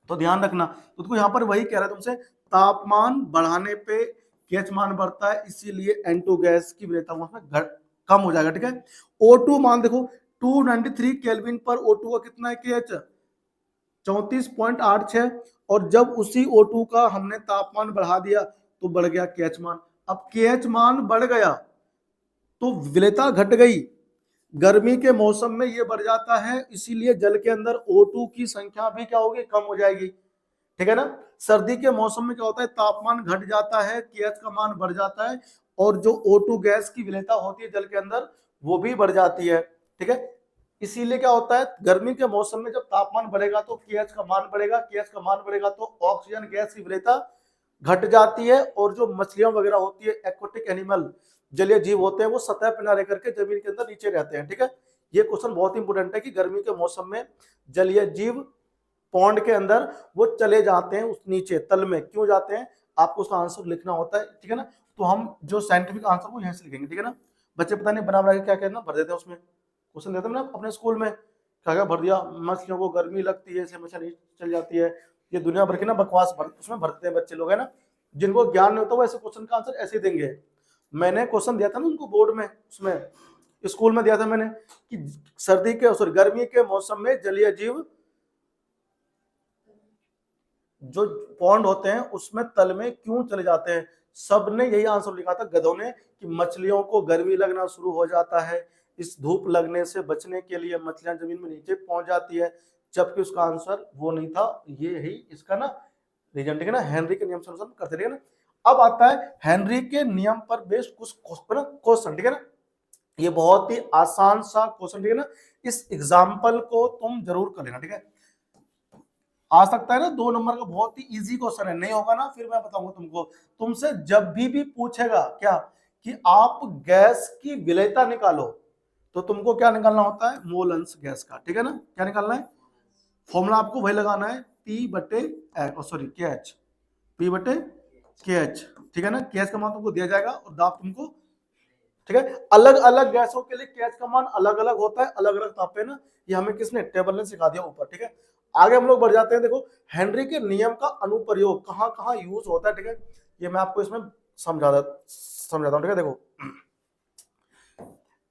तो ध्यान रखना, तो देखो यहाँ पर वही कह रहा है तुमसे, तापमान बढ़ाने पे केएच मान बढ़ता है, इसीलिए N2 गैस की विलेयता कम हो जाएगा, ठीक है। O2 मान देखो 293 केल्विन पर O2 का कितना है केएच, 34.86, और जब उसी O2 का हमने तापमान बढ़ा दिया तो बढ़ गया केएच मान। अब केएच मान बढ़ गया तो विलेयता घट गई, गर्मी के मौसम में ये बढ़ जाता है, इसीलिए जल के अंदर O2 की संख्या भी क्या होगी, कम हो जाएगी, ठीक है ना। सर्दी के मौसम में क्या होता है, तापमान घट जाता है, केएच का मान बढ़ जाता है, और जो O2 गैस की विलेयता होती है जल के अंदर वो भी बढ़ जाती है, ठीक है। इसीलिए क्या होता है, गर्मी के मौसम में जब तापमान बढ़ेगा तो केएच का मान बढ़ेगा, केएच का मान बढ़ेगा तो ऑक्सीजन गैस की विलेयता घट जाती है, और जो मछलियां वगैरह होती है, एक्वाटिक एनिमल जलीय जीव होते हैं, वो सतह पर ना रह करके जमीन के अंदर नीचे रहते हैं, ठीक है। ये क्वेश्चन बहुत इंपोर्टेंट है कि गर्मी के मौसम में जलीय जीव पॉन्ड के अंदर वो चले जाते हैं, उस नीचे तल में क्यों जाते हैं, आपको उसका आंसर लिखना होता है, ठीक है ना। तो हम जो साइंटिफिक आंसर वो यहां से लिखेंगे, ठीक है ना। बच्चे पता नहीं बना बना के क्या कहना भर देते हैं, उसमें क्वेश्चन देते हैं ना अपने स्कूल में, क्या क्या भर दिया, मछलियों को गर्मी लगती है इसलिए मछली चल जाती है, ये दुनिया भर की ना बकवास उसमें भरते हैं बच्चे लोग, है ना। जिनको ज्ञान नहीं होता वो ऐसे क्वेश्चन का आंसर ऐसे ही देंगे। मैंने क्वेश्चन दिया था ना उनको बोर्ड में, उसमें स्कूल में दिया था मैंने, कि सर्दी के सॉरी गर्मी के मौसम में जलीय जीव जो पॉन्ड होते हैं उसमें तल में क्यों चले जाते हैं, सबने यही आंसर लिखा था गधों ने, कि मछलियों को गर्मी लगना शुरू हो जाता है, इस धूप लगने से बचने के लिए मछलियां जमीन में नीचे पहुंच जाती है, जबकि उसका आंसर वो नहीं था, ये ही इसका ना रीजन, ठीक है ना। हेनरी के नियम से अनुसार करते रहिए ना। अब आता है हेनरी के नियम पर बेस्ड कुछ क्वेश्चन, ठीक है ना। ये बहुत ही आसान सा क्वेश्चन, ठीक है ना, इस एग्जाम्पल को तुम जरूर कर लेना, ठीक है। आ सकता है ना 2 नंबर का, बहुत ही इजी क्वेश्चन है, नहीं होगा ना फिर मैं बताऊंगा तुमको। तुमसे जब भी पूछेगा क्या कि आप गैस की विलेयता निकालो, तो तुमको क्या निकालना होता है, मोल अंश गैस का, ठीक है ना। क्या निकालना है, फॉर्मूला आपको वही लगाना है, पी बटे सॉरी के एच, पी बटे के एच, ठीक है ना। के एच का मान तुमको दिया जाएगा और दाब तुमको, ठीक है। अलग अलग गैसों के लिए के एच का मान अलग अलग होता है, अलग अलग ताप पे ना, ये हमें किसने टेबल ने सिखा दिया ऊपर, ठीक है। आगे हम लोग बढ़ जाते हैं, देखो हेनरी के नियम का अनुप्रयोग कहां कहां यूज होता है, ठीक है। ये मैं आपको इसमें समझाता हूं, ठीक है। देखो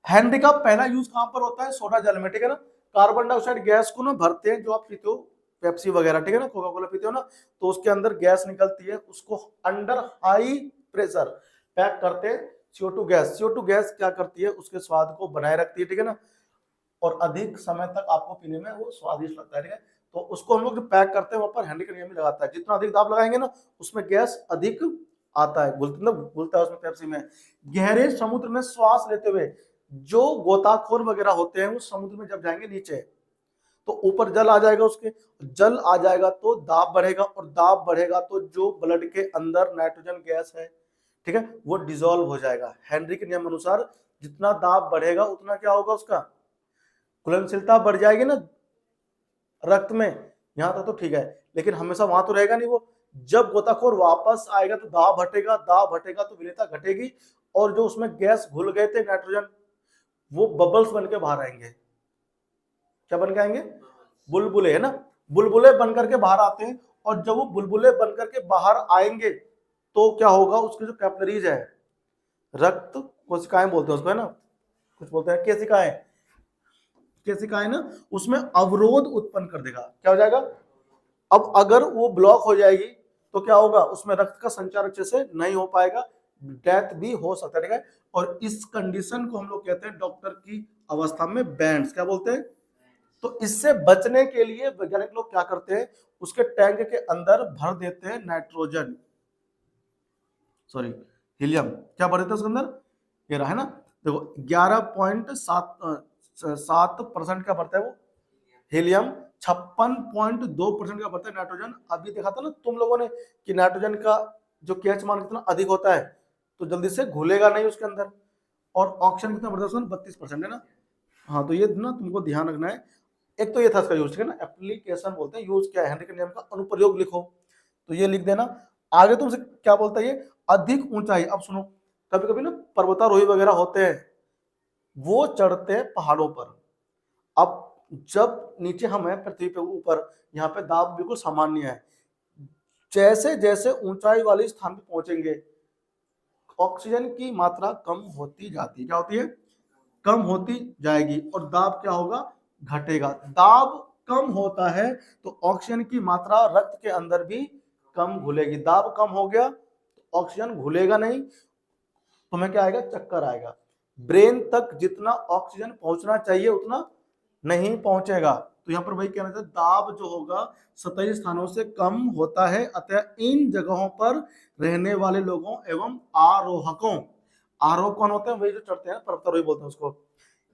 हेनरी का पहला यूज कहां पर होता है, सोडा जल में, ठीक है ना। कार्बन डाइऑक्साइड गैस को ना भरते हैं जो आप पीते हो पेप्सी वगैरह, ठीक है ना, कोका कोला पीते हो ना, तो उसके अंदर गैस निकलती है, उसको अंडर हाई प्रेशर पैक करते हैं CO2 गैस। CO2 गैस क्या करती है, उसके स्वाद को बनाए रखती है, ठीक है ना, और अधिक समय तक आपको पीने में वो स्वादिष्ट लगता है, ठीक है। तो उसको हम लोग जो पैक करते हैं वहां पर हेनरी का नियम ही लगाता है, जितना अधिक दाब लगाएंगे ना उसमें गैस अधिक आता है, घुलता है उसमें पेप्सी में। गहरे समुद्र में श्वास लेते हुए जो गोताखोर वगैरह होते हैं वो समुद्र में जब जाएंगे नीचे तो ऊपर जल आ जाएगा, उसके जल आ जाएगा तो दाब बढ़ेगा, और दाब बढ़ेगा तो जो ब्लड के अंदर नाइट्रोजन गैस है, ठीक है, वो डिसॉल्व हो जाएगा। हेनरी के नियम अनुसार जितना दाब बढ़ेगा उतना क्या होगा, उसका घुलनशीलता बढ़ जाएगी ना रक्त में। यहां तक तो ठीक है, लेकिन हमेशा वहां तो रहेगा नहीं वो। जब गोताखोर वापस आएगा तो दाब हटेगा, दाब हटेगा तो विलेयता घटेगी, और जो उसमें गैस घुल गए थे नाइट्रोजन, वो बबल्स बन के बाहर आएंगे। क्या बन के आएंगे, बुलबुले, है ना, बुलबुले बन करके बाहर आते हैं। और जब वो बुलबुले बन करके बाहर आएंगे तो क्या होगा, उसके जो कैपिलरीज है, रक्त कोशिकाएं बोलते हैं उसको, है ना, कुछ बोलते हैं केशिकाएं, केशिकाएं ना, उसमें अवरोध उत्पन्न कर देगा। क्या हो जाएगा, अब अगर वो ब्लॉक हो जाएगी तो क्या होगा, उसमें रक्त का संचार अच्छे से नहीं हो पाएगा, डेथ भी हो सकता है, ठीक है। और इस कंडीशन को हम लोग कहते हैं डॉक्टर की अवस्था में बैंड्स, क्या बोलते हैं। तो इससे बचने के लिए वैज्ञानिक लोग क्या करते हैं, उसके टैंक के अंदर भर देते हैं नाइट्रोजन, सॉरी हीलियम, क्या भर देते हैं उसके अंदर, ये रहा है ना, देखो 11.7% का भरता है वो हीलियम, 56.2% का भरता है नाइट्रोजन। अभी देखा था ना तुम लोगों ने कि नाइट्रोजन का जो KH मान कितना अधिक होता है तो जल्दी से घुलेगा नहीं उसके अंदर, और ऑक्सीजन कितना भरता है उसमें, 32% है ना। हाँ, तो ये ना तुमको ध्यान रखना है। एक तो ये था इसका यूज, ठीक है ना, एप्लीकेशन बोलते हैं, यूज क्या है, हेनरी के नियम का अनुप्रयोग लिखो, तो ये लिख देना। आगे तुमसे क्या बोलता है ये, अधिक ऊंचाई। अब सुनो, कभी कभी ना पर्वतारोही वगैरह होते हैं, वो चढ़ते हैं पहाड़ों पर। अब जब नीचे हम हैं पृथ्वी पे ऊपर, यहाँ पे दाब बिल्कुल सामान्य है, जैसे जैसे ऊंचाई वाले स्थान पे पहुंचेंगे ऑक्सीजन की मात्रा कम होती जाती है, क्या होती है, कम होती जाएगी, और दाब क्या होगा, घटेगा। दाब कम होता है तो ऑक्सीजन की मात्रा रक्त के अंदर भी कम घुलेगी। दाब कम हो गया तो ऑक्सीजन घुलेगा नहीं, तुम्हें क्या आएगा, चक्कर आएगा। ब्रेन तक जितना ऑक्सीजन पहुंचना चाहिए उतना नहीं पहुंचेगा। तो यहाँ पर वही कहना चाहिए, दाब जो होगा सतही स्थानों से कम होता है, अतः इन जगहों पर रहने वाले लोगों एवं आरोहकों, आरोहक कौन होते हैं, वही जो चढ़ते हैं पर्वतारोही बोलते हैं उसको,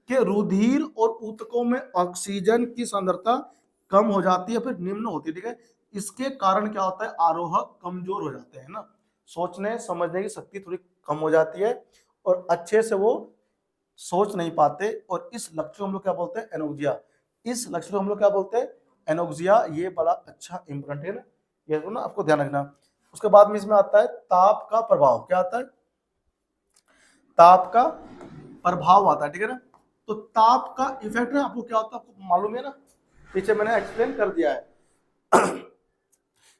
के रुधिर और ऊतकों में ऑक्सीजन की सांद्रता कम हो जाती है, फिर निम्न होती है, ठीक है। इसके कारण क्या होता है, आरोहक कमजोर हो जाते हैं ना, सोचने समझने की शक्ति थोड़ी कम हो जाती है, और अच्छे से वो सोच नहीं पाते, और इस लक्षण को हम लोग क्या बोलते हैं, एनोक्सिया। इस लक्षण को हम लोग क्या बोलते हैं, एनोक्सिया। ये बड़ा अच्छा इंपॉर्टेंट है ना, ये ना आपको ध्यान रखना। उसके बाद में इसमें आता है ताप का प्रभाव, क्या आता है, ताप का प्रभाव आता है, ठीक है ना। तो ताप का इफेक्ट ना आपको क्या होता है, आपको मालूम है ना, पीछे मैंने एक्सप्लेन कर दिया है।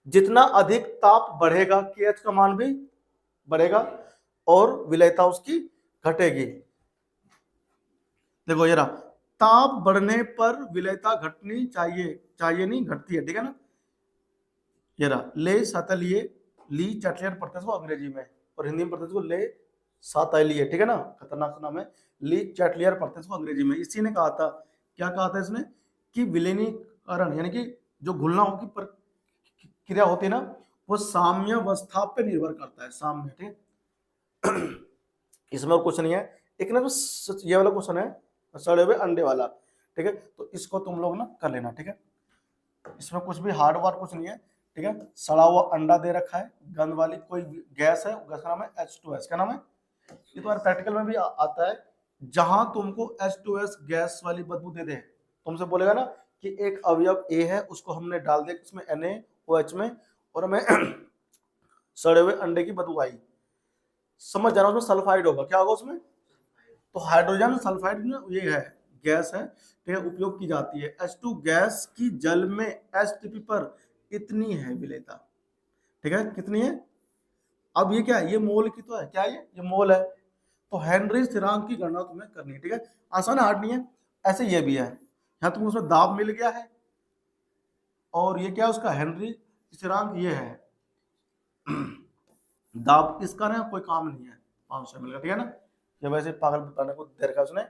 जितना अधिक ताप बढ़ेगा KH का मान भी बढ़ेगा और विलेयता उसकी घटेगी। देखो ये रहा, ताप बढ़ने पर विलेयता घटनी चाहिए, चाहिए नहीं, घटती है, ठीक है ना। ये रहा, ले सातलिए, ली चैटलियर पढ़ते हैं अंग्रेजी में, और हिंदी में पढ़ते हैं ले सातलिए, ठीक है ना, खतरनाक नाम है, ली चैटलियर पढ़ते हैं अंग्रेजी में। इसी ने कहा था, क्या कहा था इसने, कि विलीनीकरण यानी कि जो घुलना होगी प्रक्रिया होती है ना, वो साम्यावस्था पे निर्भर करता है, साम्य, ठीक। इसमें और कुछ नहीं है, एक ना बस ये वाला क्वेश्चन है, सड़े हुए अंडे वाला, ठीक है, तो इसको तुम लोग ना कर लेना, ठीक है। इसमें कुछ भी हार्ड वर्क कुछ नहीं है, ठीक है। सड़ा हुआ अंडा दे रखा है, गंध वाली कोई गैस है, गैस का नाम है H2S, क्या नाम है, ये तुम्हारे प्रैक्टिकल में भी आता है। जहां तुमको H2S गैस वाली बदबू दे दे, तुमसे बोलेगा ना कि एक अवयव A है, उसको हमने डाल दिया इसमें NaOH में, और हमें सड़े हुए अंडे की बदबू आई, समझ जाना उसमें सल्फाइड होगा, क्या होगा उसमें, तो हाइड्रोजन सल्फाइड में ये है, गैस है, तो उपयोग की जाती है। H2 गैस की जल में H2P पर इतनी है विलेयता, ठीक है, कितनी है। अब ये क्या है, ये मोल की तो है, क्या ये मोल है, तो हेनरी स्थिरांक की गणना तुम्हें करनी है, ठीक है, आसान हार्ड नहीं है। ऐसे ये भी है, यहाँ तुमको उसमें दाब मिल गया है और ये क्या है उसका हेनरी स्थिरांक ये है। दाब इसका ना कोई काम नहीं है 500 ml का, ठीक है ना, ये वैसे पागल बताने को दे रखा है उसने।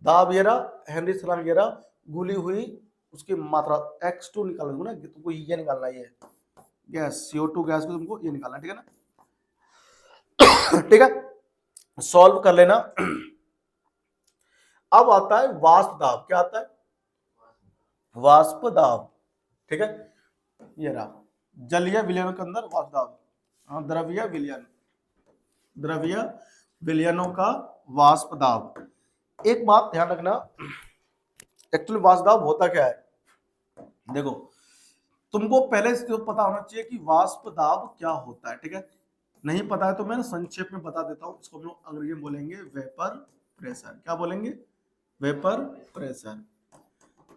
दाब ये रहा, हेनरी स्थिरांक ये रहा, घुली हुई उसकी मात्रा x2 निकाल दूंगा ना, तुमको ये निकालना है, ये गैस CO2 गैस को तुमको ये निकालना है, ठीक है ना। ठीक है, सॉल्व कर लेना। अब आता है वाष्प दाब। क्या आता है? वाष्प दाब, ठीक है, ये रहा जलीय विलयन के अंदर वाष्प दाब। हाँ, द्रव्य विलयन, द्रव्य विलयनों का वाष्प दाब। एक बात ध्यान रखना, एक्चुअली वाष्प दाब होता क्या है, देखो तुमको पहले से तो पता होना चाहिए कि वाष्प दाब क्या होता है, ठीक है, नहीं पता है तो मैं संक्षेप में बता देता हूं। इसको हम लोग अंग्रेजी में बोलेंगे वेपर प्रेशर। क्या बोलेंगे? Vapour pressure.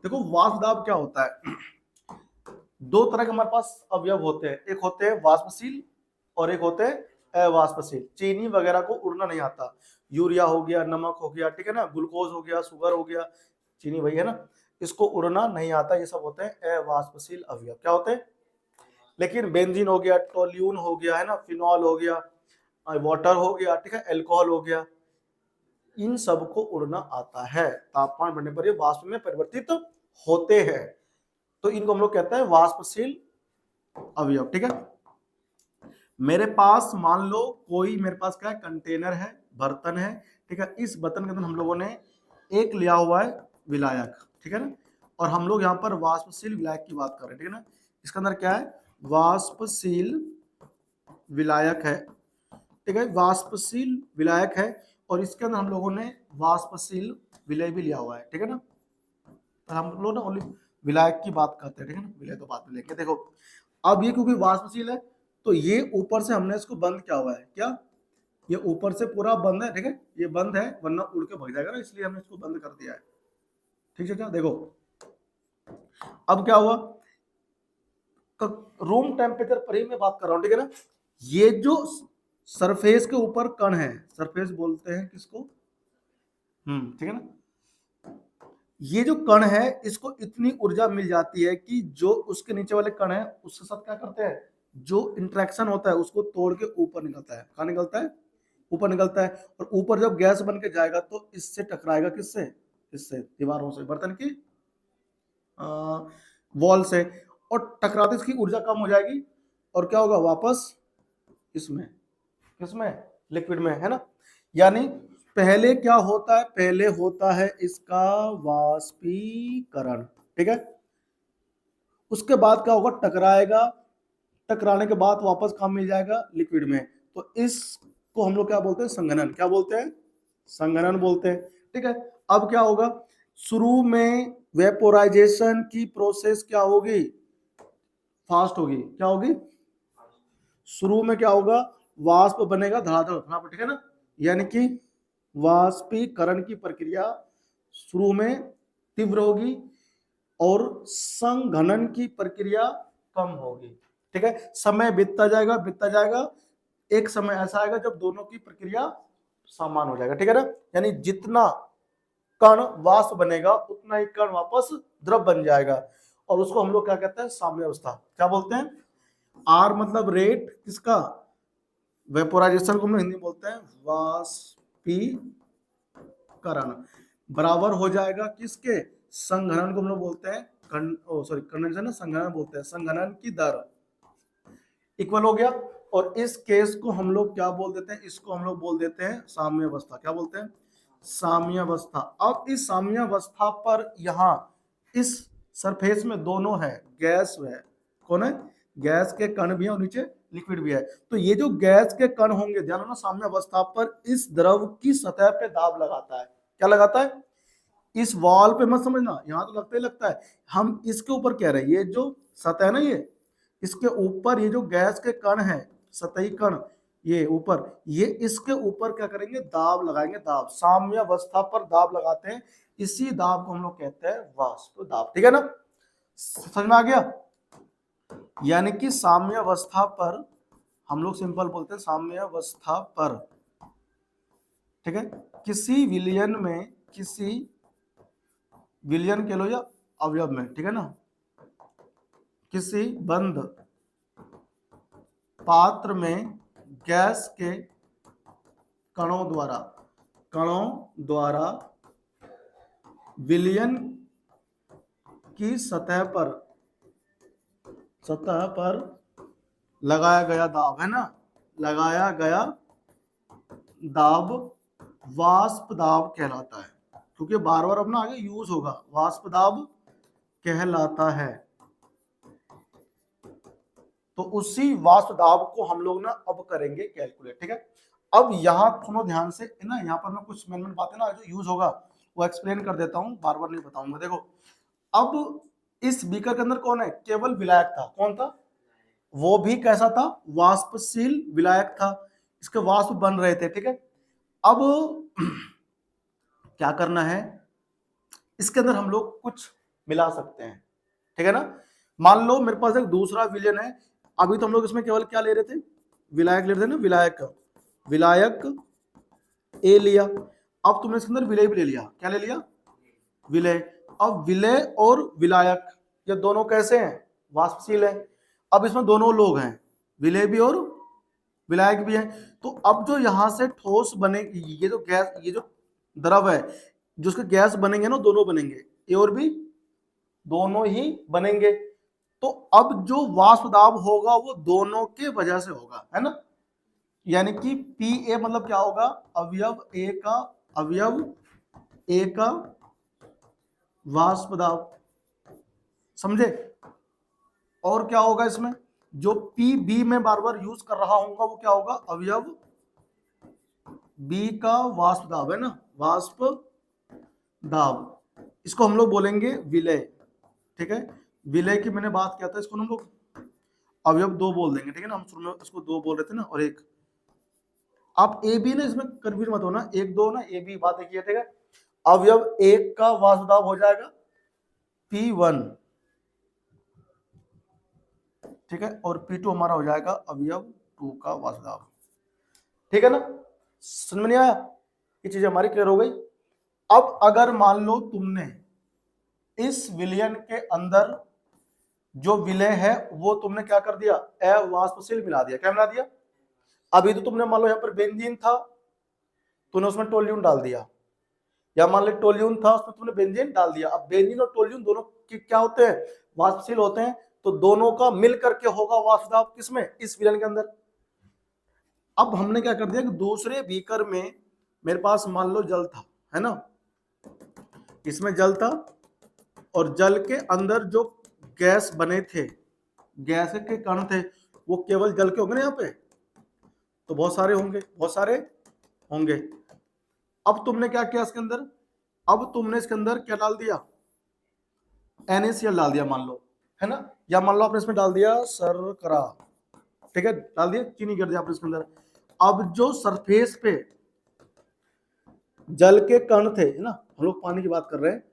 देखो वाष्प दाब क्या होता है, दो तरह के हमारे पास अवयव होते हैं, एक होते हैं वाष्पशील और एक होते हैं अवाष्पशील। चीनी वगैरह को उड़ना नहीं आता, यूरिया हो गया, नमक हो गया, ठीक है ना, ग्लूकोज हो गया, शुगर हो गया, चीनी वही है ना, इसको उड़ना नहीं आता, ये सब होते हैं अवाष्पशील अवयव। क्या होते हैं? लेकिन बेंजीन हो गया, टोल्यून हो गया, है ना, फिनॉल हो गया, वाटर हो गया, ठीक है, एल्कोहल हो गया, इन सबको उड़ना आता है। तापमान बढ़ने पर ये वाष्प में परिवर्तित होते हैं, तो इनको हम लोग कहते हैं वाष्पशील अवयव, ठीक है। मेरे पास मान लो कोई मेरे पास क्या है, कंटेनर है, बर्तन है, ठीक है, इस बर्तन के अंदर हम लोगों ने एक लिया हुआ है विलायक, ठीक है ना, और हम लोग यहाँ पर वाष्पशील विलायक की बात कर रहे हैं, ठीक है ना। इसके अंदर क्या है? वाष्पशील विलायक है, ठीक है, वाष्पशील विलायक है, और इसके अंदर हम लोगों ने वाष्पशील विलय भी लिया हुआ है, ठीक है ना। तो हम लोग ना ओनली विलायक की बात करते हैं, ठीक है ना, विलय तो बात में लेंगे। देखो अब ये क्योंकि वाष्पशील है तो ये ऊपर से हमने इसको बंद किया हुआ है, क्या ये ऊपर से पूरा बंद है, ठीक है, ये बंद है वरना उड़ के भाग जाएगा ना, इसलिए हमने इसको बंद कर दिया है, ठीक है। क्या देखो अब क्या हुआ, रूम टेम्परेचर पर ही मैं बात कर रहा हूं, ठीक है ना। ये जो सरफेस के ऊपर कण है, सरफेस बोलते हैं किसको, ठीक है ना, ये जो कण है इसको इतनी ऊर्जा मिल जाती है कि जो उसके नीचे वाले कण है उसके साथ क्या करते हैं, जो इंटरेक्शन होता है उसको तोड़ के ऊपर निकलता है। कहाँ निकलता है? ऊपर निकलता है, और ऊपर जब गैस बन के जाएगा तो इससे टकराएगा, किससे? इससे, दीवारों से, बर्तन की वॉल से, और टकराते इसकी ऊर्जा कम हो जाएगी, और क्या होगा वापस इसमें, किसमें? लिक्विड में, है ना। यानी पहले क्या होता है, पहले होता है इसका वाष्पीकरण, ठीक है, उसके बाद क्या होगा, टकराएगा, टकराने के बाद वापस कहाँ मिल जाएगा? लिक्विड में। तो इसको हम लोग क्या बोलते हैं? संघनन। क्या बोलते हैं? संघनन बोलते हैं, ठीक है। अब क्या होगा, शुरू में वेपोराइजेशन की प्रोसेस क्या होगी? फास्ट होगी। क्या होगी? शुरू में क्या होगा, वाष्प बनेगा धड़ाधड़ फटाफट, ठीक है ना, यानी कि वाष्पीकरण की प्रक्रिया शुरू में तीव्र होगी और संघनन की प्रक्रिया कम होगी, ठीक है। समय बीतता जाएगा, बीतता जाएगा, एक समय ऐसा आएगा जब दोनों की प्रक्रिया समान हो जाएगा, ठीक है ना। यानी जितना कण वाष्प बनेगा उतना ही कण वापस द्रव बन जाएगा, और उसको हम लोग क्या कहते हैं? साम्यावस्था। क्या बोलते हैं? आर मतलब रेट किसका? वेपोराइजेशन को हम लोग हिंदी में बोलते हैं वाष्पीकरण, बराबर हो जाएगा किसके? संघनन को हम लोग बोलते हैं कंडेंसर, संघनन बोलते हैं, संघनन की दर इक्वल हो गया। और इस केस को हम लोग क्या बोल देते हैं? इसको हम लोग बोल देते हैं साम्यावस्था। क्या बोलते हैं? साम्यावस्था। अब इस साम्यावस्था पर यहाँ इस सरफेस में दोनों है, गैस है, कौन है? गैस के कण भी है और नीचे लिक्विड भी है। तो ये जो गैस के कण होंगे, ध्यान रखना, साम्यावस्था पर इस द्रव की सतह पे दाब लगाता है। क्या लगाता है? इस वॉल पे मत समझना, यहां तो लगता ही लगता है, हम इसके ऊपर कह रहे हैं, ये जो सतह है ना, ये इसके ऊपर ये जो गैस के कण है, सतही कण, ये ऊपर, ये इसके ऊपर क्या करेंगे? दाब लगाएंगे। दाब, साम्यावस्था पर दाब लगाते हैं, इसी दाब को हम लोग कहते हैं वाष्प दाब, ठीक है ना। समझ में आ गया? यानी कि साम्यावस्था पर हम लोग सिंपल बोलते हैं साम्यावस्था पर, ठीक है, किसी विलयन में, किसी विलयन कह लो या अवयव में, ठीक है ना, किसी बंद पात्र में गैस के कणों द्वारा विलयन की सतह पर लगाया गया दाब, है ना, लगाया गया दाब वाष्प दाब कहलाता है। क्योंकि बार बार अपना आगे यूज होगा, वाष्प दाब कहलाता है। तो उसी वाष्प दाब को हम लोग ना अब करेंगे कैलकुलेट, ठीक है। अब यहाँ सुनो ध्यान से, है ना, यहाँ पर मैं कुछ मेन बातें ना जो यूज होगा वो एक्सप्लेन कर देता हूँ, बार बार नहीं बताऊंगा। देखो, अब इस बीकर के अंदर कौन है, केवल विलायक था। कौन था, वो भी कैसा था, वाष्पशील विलायक था। इसके वाष्प बन रहे थे, ठीक है। अब क्या करना है, इसके अंदर हम लोग कुछ मिला सकते हैं, ठीक है ना। मान लो मेरे पास एक दूसरा विलयन है, अभी तो हम लोग इसमें केवल क्या ले रहे थे, विलायक ले रहे थे ना, विलायक ए लिया। अब तुमने इसके अंदर विलय भी ले लिया, क्या ले लिया, विलय। अब विलय और विलायक ये दोनों कैसे हैं, वाष्पशील है। अब इसमें दोनों लोग हैं, विलय भी और विलायक भी है। तो अब जो यहां से ठोस बने, ये जो गैस, ये जो द्रव है, जो उसके गैस बनेंगे ना, दोनों बनेंगे, ए और बी दोनों ही बनेंगे। तो अब जो वाष्प दाब होगा वो दोनों के वजह से होगा, है ना। यानी कि पी ए मतलब क्या होगा, अवयव ए का वाष्प दाब, समझे। और क्या होगा इसमें, जो पी बी में बार बार यूज कर रहा हूँ वो क्या होगा, अवयव बी का वाष्प दाब, है ना, वाष्प दाब। इसको हम लोग बोलेंगे विलय, ठीक है। विलय की मैंने बात किया था, इसको हम लोग अवयव दो बोल देंगे, ठीक है ना। हम शुरू में इसको दो बोल रहे थे ना, और एक। आप ए बी ना इसमें कन्फ्यूज मत होना, एक दो ना, ए बी बात एक ही है, ठीक है। अवयव एक का वाष्प दाब हो जाएगा P1, ठीक है, और P2 हमारा हो जाएगा अवयव 2 का वाष्प दाब, ठीक है ना। समझ में नहीं आया, ये चीज हमारी क्लियर हो गई। अब अगर मान लो तुमने इस विलयन के अंदर जो विलय है वो तुमने क्या कर दिया, अवाष्पशील मिला दिया। क्या मिला दिया, अभी तो तुमने मान लो यहाँ पर बेंजीन था, तूने उसमें टोल्यून डाल दिया, या मान लो टोल्यून था उसमें तुमने बेंजीन डाल दिया। अब बेंजीन और टोल्यून दोनों क्या होते हैं, वाष्पशील होते हैं। तो दोनों का मिल करके होगा वाष्प दाब, किसमें, इस विलयन के अंदर। अब हमने क्या कर दिया कि दूसरे बीकर में मेरे पास मान लो जल था, है ना, इसमें जल था, और जल के अंदर जो गैस बने थे, गैस के कण थे, वो केवल जल के होंगे ना यहाँ पे, तो बहुत सारे होंगे। अब तुमने क्या किया इसके अंदर, अब तुमने इसके अंदर क्या डाल दिया, NaCl डाल दिया मान लो, है ना, या मान लो आपने इसमें डाल दिया शर्करा, ठीक है, डाल दिया, चीनी कर दिया आपने इसके अंदर। अब जो सरफेस पे जल के कण थे, है ना, हम लोग पानी की बात कर रहे हैं,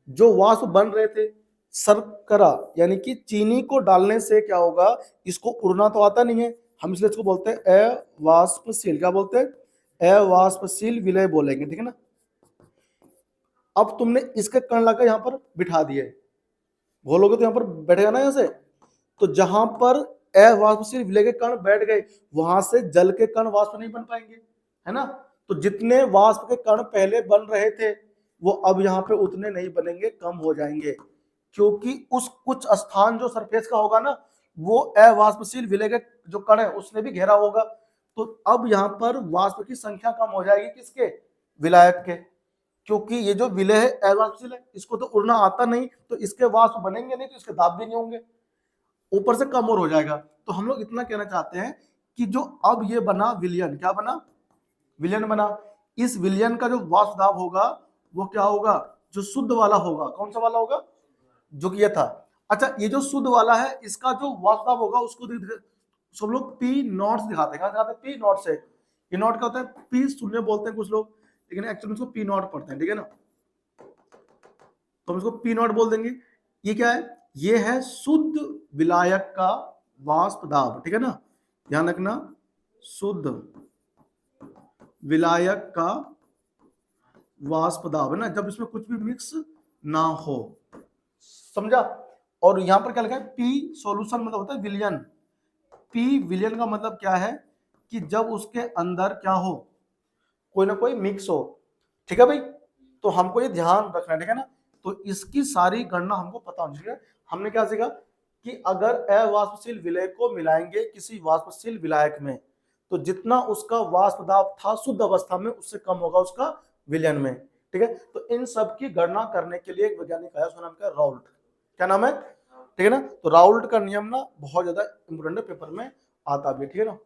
जो वाष्प बन रहे थे, शर्करा यानी कि चीनी को डालने से क्या होगा, इसको उड़ना तो आता नहीं है, हम इसलिए इसको बोलते हैं अवाष्पशील। क्या बोलते हैं, अवाष्पशील विलय बोलेंगे, ठीक है ना। अब तुमने इसके कण लाकर यहां पर बिठा दिए, घोलोगे तो यहां पर बैठेगा ना, यहां से, तो जहां पर अवाष्पशील विलय के कण बैठ गए, वहां से जल के कण वाष्प नहीं बन पाएंगे, है ना। तो जितने वाष्प के कण पहले बन रहे थे वो अब यहाँ पे उतने नहीं बनेंगे, कम हो जाएंगे, क्योंकि उस कुछ स्थान जो सरफेस का होगा ना, वो अवाष्पशील विलय के जो कण है उसने भी घेरा होगा। तो अब यहाँ पर वाष्प की संख्या कम हो जाएगी, किसके, विलायक के, क्योंकि ये जो विलय है अवाष्पशील है, इसको तो उड़ना आता नहीं, तो इसके वाष्प बनेंगे नहीं, तो इसके दाब भी नहीं होंगे, ऊपर से कम और हो जाएगा। तो हम लोग इतना कहना चाहते हैं कि जो अब ये बना विलयन, क्या बना, विलयन बना, इस विलयन का जो वाष्प दाब होगा वो क्या होगा, जो शुद्ध वाला होगा। कौन सा वाला होगा, जो कि ये था। अच्छा, ये जो शुद्ध वाला है इसका जो वाष्प दाब होगा उसको सब लोग पी नॉट दिखाते हैं, दिखाते हैं पी नॉट से। ये नॉट क्या होता है, पी शून्य बोलते हैं कुछ लोग, लेकिन एक्चुअली इसको पी नॉट पढ़ते हैं, ठीक है ना। तो हम इसको पी नॉट बोल देंगे। ये क्या है, ये है शुद्ध विलायक का वाष्प दाब, ठीक है ना, ध्यान रखना, शुद्ध विलायक का वाष्प दाब, है ना, जब इसमें कुछ भी मिक्स ना हो, समझा। और यहाँ पर क्या लिखा है, पी सॉल्यूशन मतलब होता है विलियन। पी विलियन का मतलब क्या है कि जब उसके अंदर क्या हो, कोई ना कोई मिक्स हो। ठीक है भाई, तो हमको ये ध्यान रखना है, ठीक है ना। तो इसकी सारी गणना हमको पता होनी चाहिए। हमने क्या सीखा कि अगर अवाष्पशील विलय को मिलाएंगे किसी वाष्पशील विलायक में, तो जितना उसका वाष्प दाब था शुद्ध अवस्था में उससे कम होगा उसका विलयन में। ठीक है, तो इन सब की गणना करने के लिए एक वैज्ञानिक आया, उसका नाम क्या है, राउल्ट। क्या नाम है, ठीक है ना। तो राउल्ट का नियम ना बहुत ज्यादा इंपोर्टेंट है, पेपर में आता भी है, ठीक है ना।